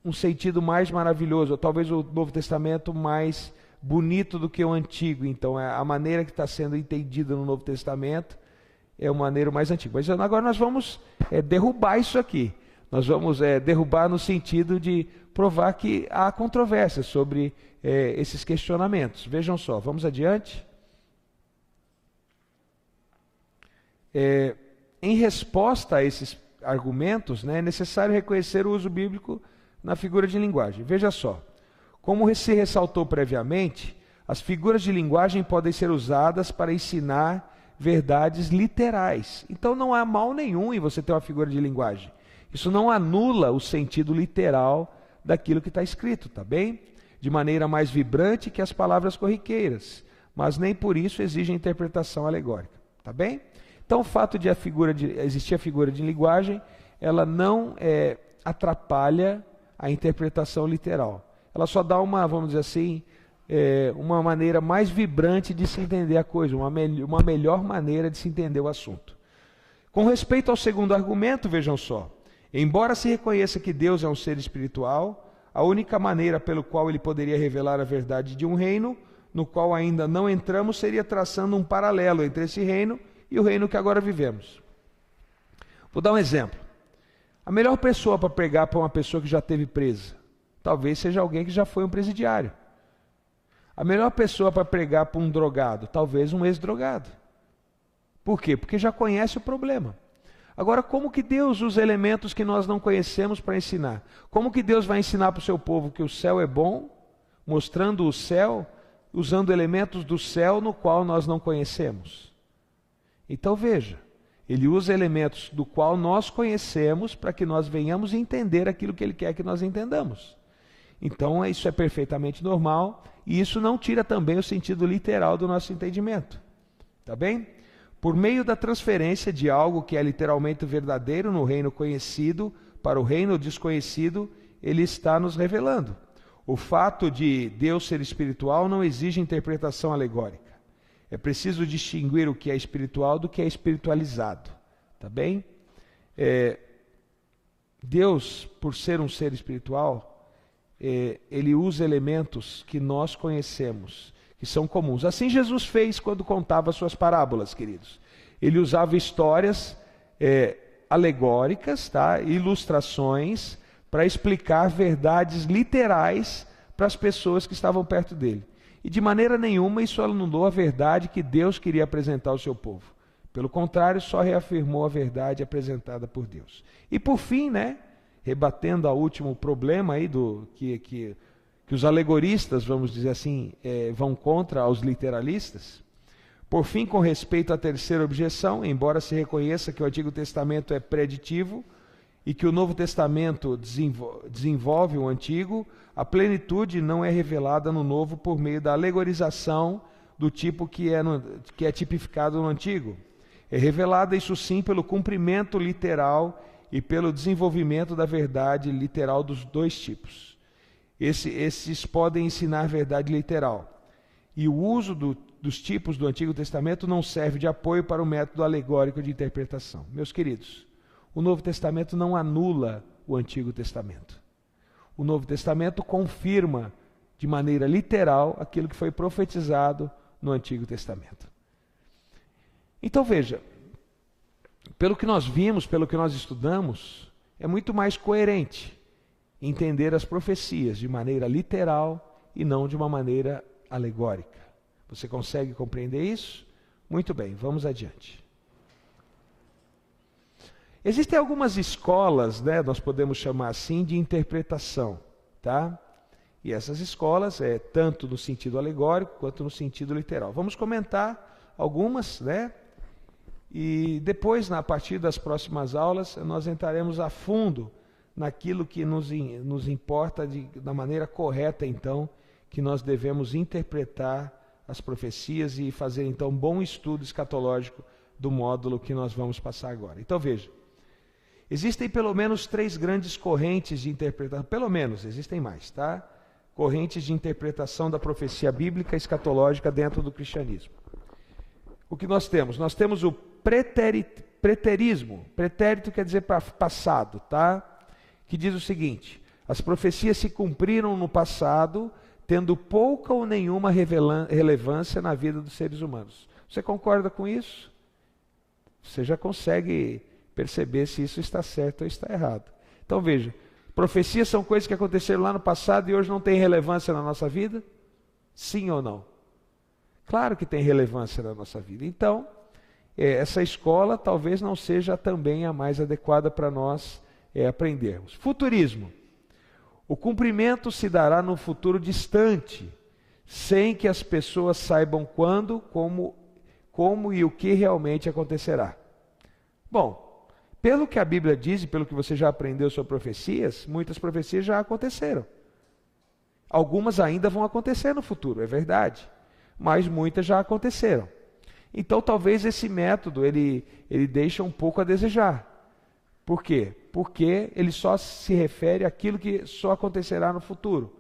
um sentido mais maravilhoso, ou talvez o Novo Testamento mais bonito do que o Antigo. Então, a maneira que está sendo entendida no Novo Testamento é uma maneira mais antiga. Mas agora nós vamos derrubar isso aqui. Nós vamos derrubar no sentido de provar que há controvérsia sobre esses questionamentos. Vejam só, vamos adiante. Em resposta a esses argumentos, né, é necessário reconhecer o uso bíblico na figura de linguagem. Veja só, como se ressaltou previamente, as figuras de linguagem podem ser usadas para ensinar verdades literais. Então não há mal nenhum em você ter uma figura de linguagem. Isso não anula o sentido literal daquilo que está escrito, tá bem? De maneira mais vibrante que as palavras corriqueiras, mas nem por isso exige interpretação alegórica, tá bem? Então o fato de existir a figura de linguagem, ela não atrapalha a interpretação literal. Ela só dá uma, vamos dizer assim, uma maneira mais vibrante de se entender a coisa, uma melhor maneira de se entender o assunto. Com respeito ao segundo argumento, vejam só, embora se reconheça que Deus é um ser espiritual, a única maneira pelo qual ele poderia revelar a verdade de um reino, no qual ainda não entramos, seria traçando um paralelo entre esse reino e o reino que agora vivemos. Vou dar um exemplo. A melhor pessoa para pregar para uma pessoa que já esteve presa, talvez seja alguém que já foi um presidiário. A melhor pessoa para pregar para um drogado, talvez um ex-drogado. Por quê? Porque já conhece o problema. Agora, como que Deus usa elementos que nós não conhecemos para ensinar? Como que Deus vai ensinar para o seu povo que o céu é bom, mostrando o céu, usando elementos do céu no qual nós não conhecemos? Então veja, ele usa elementos do qual nós conhecemos para que nós venhamos entender aquilo que ele quer que nós entendamos. Então isso é perfeitamente normal e isso não tira também o sentido literal do nosso entendimento. Tá bem? Por meio da transferência de algo que é literalmente verdadeiro no reino conhecido para o reino desconhecido, ele está nos revelando. O fato de Deus ser espiritual não exige interpretação alegórica. É preciso distinguir o que é espiritual do que é espiritualizado. Tá bem? Deus, por ser um ser espiritual, ele usa elementos que nós conhecemos, que são comuns. Assim Jesus fez quando contava suas parábolas, queridos. Ele usava histórias alegóricas, tá? Ilustrações, para explicar verdades literais para as pessoas que estavam perto dele. E de maneira nenhuma isso anulou a verdade que Deus queria apresentar ao seu povo. Pelo contrário, só reafirmou a verdade apresentada por Deus. E por fim, rebatendo ao último problema aí que os alegoristas, vamos dizer assim, vão contra aos literalistas. Por fim, com respeito à terceira objeção, embora se reconheça que o Antigo Testamento é preditivo e que o Novo Testamento desenvolve o Antigo, a plenitude não é revelada no Novo por meio da alegorização do tipo que é tipificado no Antigo. É revelada, isso sim, pelo cumprimento literal e pelo desenvolvimento da verdade literal dos dois tipos. Esses podem ensinar verdade literal. E o uso dos tipos do Antigo Testamento não serve de apoio para o método alegórico de interpretação. Meus queridos, o Novo Testamento não anula o Antigo Testamento. O Novo Testamento confirma de maneira literal aquilo que foi profetizado no Antigo Testamento. Então veja, pelo que nós vimos, pelo que nós estudamos, é muito mais coerente entender as profecias de maneira literal e não de uma maneira alegórica. Você consegue compreender isso? Muito bem, vamos adiante. Existem algumas escolas, nós podemos chamar assim, de interpretação, tá? E essas escolas, tanto no sentido alegórico quanto no sentido literal. Vamos comentar algumas, e depois, a partir das próximas aulas, nós entraremos a fundo naquilo que nos importa da maneira correta, então, que nós devemos interpretar as profecias e fazer, então, um bom estudo escatológico do módulo que nós vamos passar agora. Então, veja, existem pelo menos 3 grandes correntes de interpretação, pelo menos, existem mais, tá? Correntes de interpretação da profecia bíblica escatológica dentro do cristianismo. O que nós temos? Nós temos o preterismo. Pretérito quer dizer passado, tá? Que diz o seguinte: as profecias se cumpriram no passado, tendo pouca ou nenhuma relevância na vida dos seres humanos. Você concorda com isso? Você já consegue perceber se isso está certo ou está errado. Então veja, profecias são coisas que aconteceram lá no passado e hoje não têm relevância na nossa vida? Sim ou não? Claro que tem relevância na nossa vida. Então, essa escola talvez não seja também a mais adequada para nós aprendermos. Futurismo. O cumprimento se dará no futuro distante, sem que as pessoas saibam quando, como e o que realmente acontecerá. Bom, pelo que a Bíblia diz e pelo que você já aprendeu sobre profecias, muitas profecias já aconteceram. Algumas ainda vão acontecer no futuro, é verdade, mas muitas já aconteceram. Então talvez esse método ele deixa um pouco a desejar. Por quê? Porque ele só se refere àquilo que só acontecerá no futuro.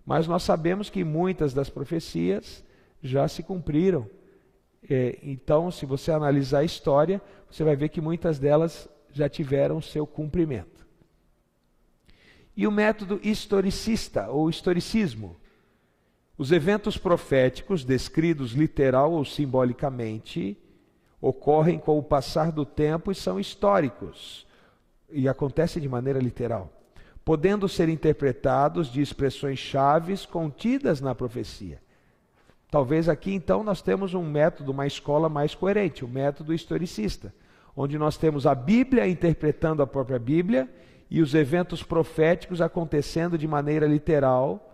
Mas nós sabemos que muitas das profecias já se cumpriram. Então, se você analisar a história, você vai ver que muitas delas já tiveram seu cumprimento. E o método historicista, ou historicismo. Os eventos proféticos, descritos literal ou simbolicamente, ocorrem com o passar do tempo e são históricos. E acontece de maneira literal, podendo ser interpretados de expressões chaves contidas na profecia. Talvez aqui então nós temos um método, uma escola mais coerente, o método historicista, onde nós temos a Bíblia interpretando a própria Bíblia e os eventos proféticos acontecendo de maneira literal,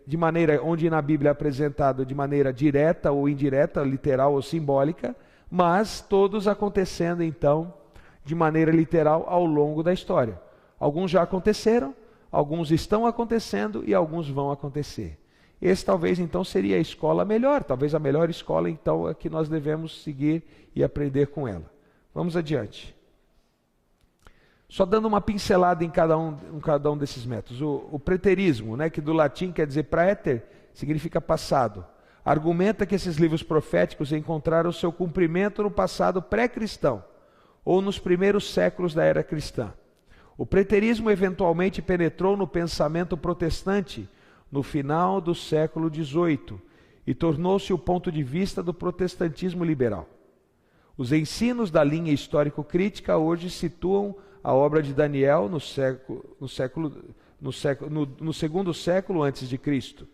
de maneira onde na Bíblia é apresentado de maneira direta ou indireta, literal ou simbólica, mas todos acontecendo então de maneira literal ao longo da história. Alguns já aconteceram, alguns estão acontecendo e alguns vão acontecer. Esse talvez então seria a escola melhor, talvez a melhor escola então é que nós devemos seguir e aprender com ela. Vamos adiante. Só dando uma pincelada em cada um desses métodos. O preterismo, que do latim quer dizer praeter, significa passado. Argumenta que esses livros proféticos encontraram seu cumprimento no passado pré-cristão, ou nos primeiros séculos da era cristã. O preterismo eventualmente penetrou no pensamento protestante no final do século XVIII e tornou-se o ponto de vista do protestantismo liberal. Os ensinos da linha histórico-crítica hoje situam a obra de Daniel no segundo século antes de Cristo,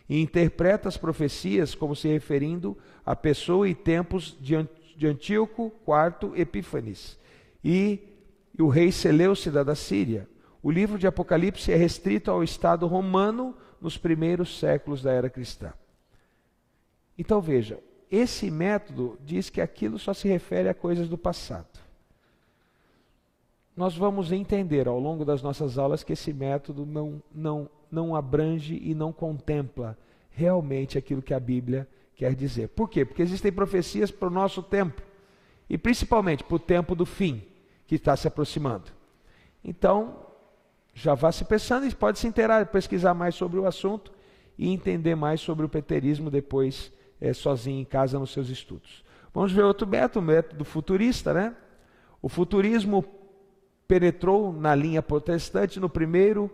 e interpreta as profecias como se referindo à pessoa e tempos de Antíoco IV Epífanes e o rei Seleucida da Síria. O livro de Apocalipse é restrito ao Estado romano nos primeiros séculos da era cristã. Então veja, esse método diz que aquilo só se refere a coisas do passado. Nós vamos entender ao longo das nossas aulas que esse método não abrange e não contempla realmente aquilo que a Bíblia quer dizer. Por quê? Porque existem profecias para o nosso tempo, e principalmente para o tempo do fim, que está se aproximando. Então, já vá se pensando e pode se inteirar, pesquisar mais sobre o assunto e entender mais sobre o preterismo depois, sozinho em casa nos seus estudos. Vamos ver outro método, o método futurista, né? O futurismo penetrou na linha protestante no primeiro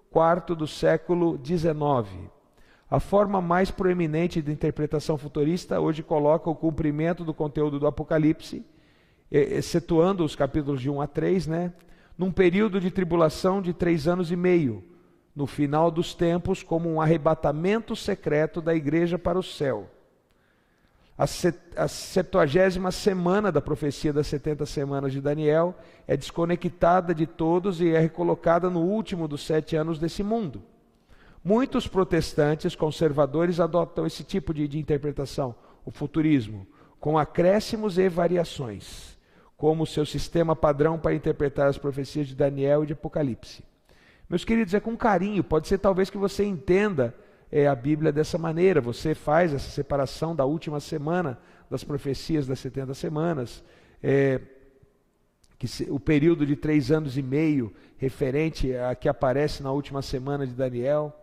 quarto do século XIX. A forma mais proeminente de interpretação futurista hoje coloca o cumprimento do conteúdo do Apocalipse, excetuando os capítulos de 1 a 3, né, num período de tribulação de 3 anos e meio, no final dos tempos, como um arrebatamento secreto da igreja para o céu. A 70ª semana da profecia das 70 semanas de Daniel é desconectada de todos e é recolocada no último dos 7 anos desse mundo. Muitos protestantes conservadores adotam esse tipo de interpretação, o futurismo, com acréscimos e variações, como seu sistema padrão para interpretar as profecias de Daniel e de Apocalipse. Meus queridos, é com carinho, pode ser talvez que você entenda a Bíblia dessa maneira. Você faz essa separação da última semana das profecias das 70 semanas, o período de 3 anos e meio referente a que aparece na última semana de Daniel.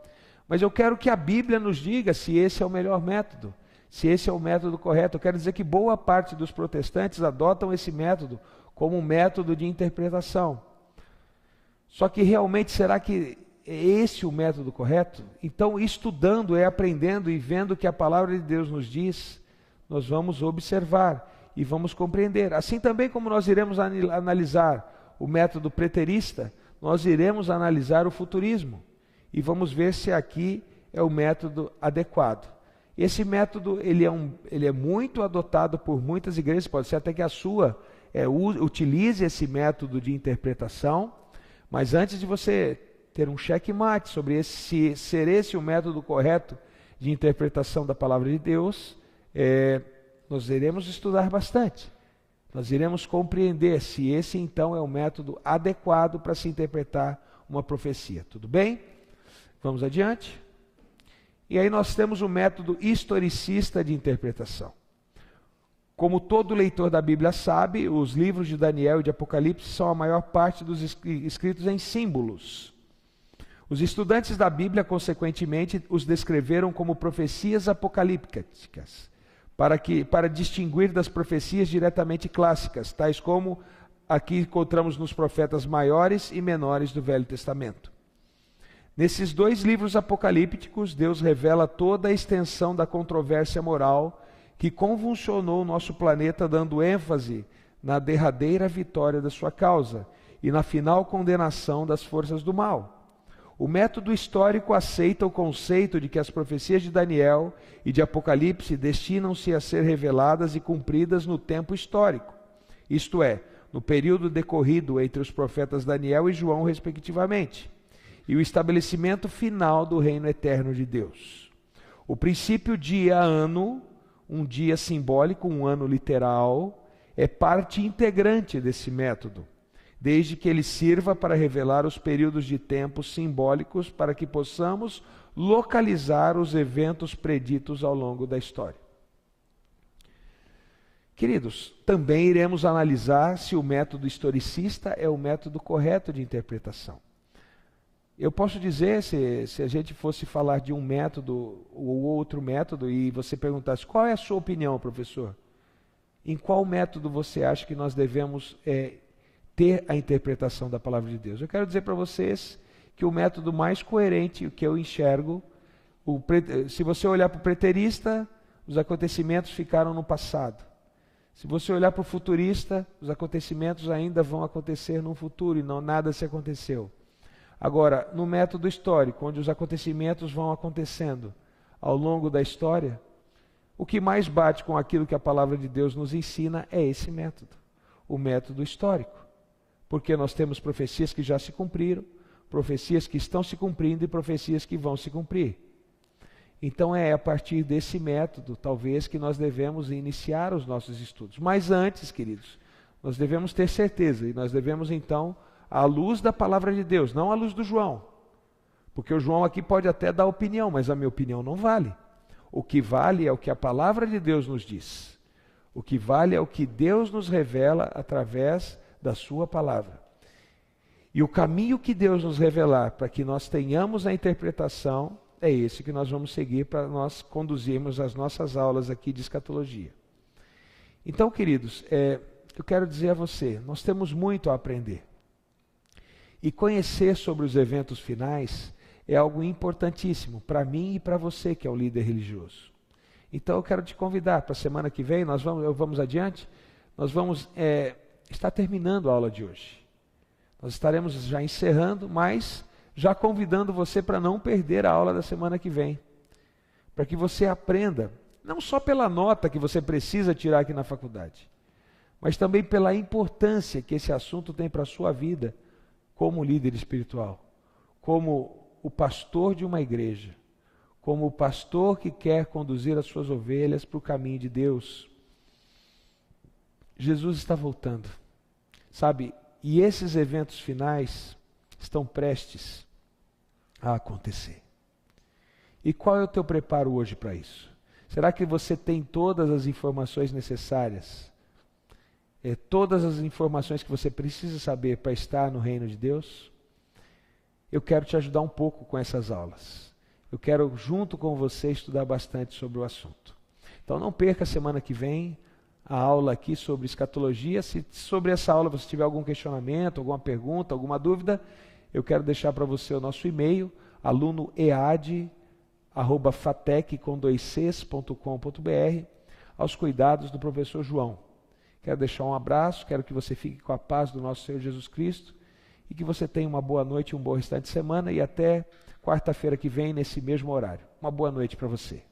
Mas eu quero que a Bíblia nos diga se esse é o melhor método, se esse é o método correto. Eu quero dizer que boa parte dos protestantes adotam esse método como um método de interpretação. Só que realmente, será que é esse o método correto? Então, estudando, aprendendo e vendo o que a palavra de Deus nos diz, nós vamos observar e vamos compreender. Assim também como nós iremos analisar o método preterista, nós iremos analisar o futurismo e vamos ver se aqui é o método adequado. Esse método ele é muito adotado por muitas igrejas, pode ser até que a sua utilize esse método de interpretação, mas antes de você ter um checkmate sobre ser esse o método correto de interpretação da palavra de Deus, nós iremos estudar bastante. Nós iremos compreender se esse então é o método adequado para se interpretar uma profecia. Tudo bem? Vamos adiante. E aí nós temos o método historicista de interpretação. Como todo leitor da Bíblia sabe, os livros de Daniel e de Apocalipse são a maior parte dos escritos em símbolos. Os estudantes da Bíblia, consequentemente, os descreveram como profecias apocalípticas, para distinguir das profecias diretamente clássicas, tais como aqui encontramos nos profetas maiores e menores do Velho Testamento. Nesses 2 livros apocalípticos, Deus revela toda a extensão da controvérsia moral que convulsionou o nosso planeta, dando ênfase na derradeira vitória da sua causa e na final condenação das forças do mal. O método histórico aceita o conceito de que as profecias de Daniel e de Apocalipse destinam-se a ser reveladas e cumpridas no tempo histórico, isto é, no período decorrido entre os profetas Daniel e João, respectivamente, e o estabelecimento final do reino eterno de Deus. O princípio dia-ano, um dia simbólico, um ano literal, é parte integrante desse método, desde que ele sirva para revelar os períodos de tempo simbólicos para que possamos localizar os eventos preditos ao longo da história. Queridos, também iremos analisar se o método historicista é o método correto de interpretação. Eu posso dizer, se a gente fosse falar de um método ou outro método e você perguntasse, qual é a sua opinião, professor? Em qual método você acha que nós devemos ter a interpretação da palavra de Deus? Eu quero dizer para vocês que o método mais coerente, o que eu enxergo, se você olhar para o preterista, os acontecimentos ficaram no passado. Se você olhar para o futurista, os acontecimentos ainda vão acontecer no futuro e não nada se aconteceu. Agora, no método histórico, onde os acontecimentos vão acontecendo ao longo da história, o que mais bate com aquilo que a palavra de Deus nos ensina é esse método, o método histórico. Porque nós temos profecias que já se cumpriram, profecias que estão se cumprindo e profecias que vão se cumprir. Então é a partir desse método, talvez, que nós devemos iniciar os nossos estudos. Mas antes, queridos, nós devemos ter certeza, e nós devemos então, à luz da palavra de Deus, não à luz do João. Porque o João aqui pode até dar opinião, mas a minha opinião não vale. O que vale é o que a palavra de Deus nos diz. O que vale é o que Deus nos revela através da sua palavra. E o caminho que Deus nos revelar para que nós tenhamos a interpretação é esse que nós vamos seguir para nós conduzirmos as nossas aulas aqui de escatologia. Então, queridos, eu quero dizer a você, nós temos muito a aprender. E conhecer sobre os eventos finais é algo importantíssimo para mim e para você que é o líder religioso. Então eu quero te convidar para a semana que vem, vamos adiante, nós vamos estar terminando a aula de hoje. Nós estaremos já encerrando, mas já convidando você para não perder a aula da semana que vem. Para que você aprenda, não só pela nota que você precisa tirar aqui na faculdade, mas também pela importância que esse assunto tem para a sua vida como líder espiritual, como o pastor de uma igreja, como o pastor que quer conduzir as suas ovelhas para o caminho de Deus. Jesus está voltando, sabe? E esses eventos finais estão prestes a acontecer. E qual é o teu preparo hoje para isso? Será que você tem todas as informações necessárias? Todas as informações que você precisa saber para estar no reino de Deus? Eu quero te ajudar um pouco com essas aulas. Eu quero, junto com você, estudar bastante sobre o assunto. Então não perca a semana que vem a aula aqui sobre escatologia. Se sobre essa aula você tiver algum questionamento, alguma pergunta, alguma dúvida, eu quero deixar para você o nosso e-mail, alunoead@fatec.com.br, aos cuidados do professor João. Quero deixar um abraço, quero que você fique com a paz do nosso Senhor Jesus Cristo e que você tenha uma boa noite, um bom restante de semana e até quarta-feira que vem nesse mesmo horário. Uma boa noite para você.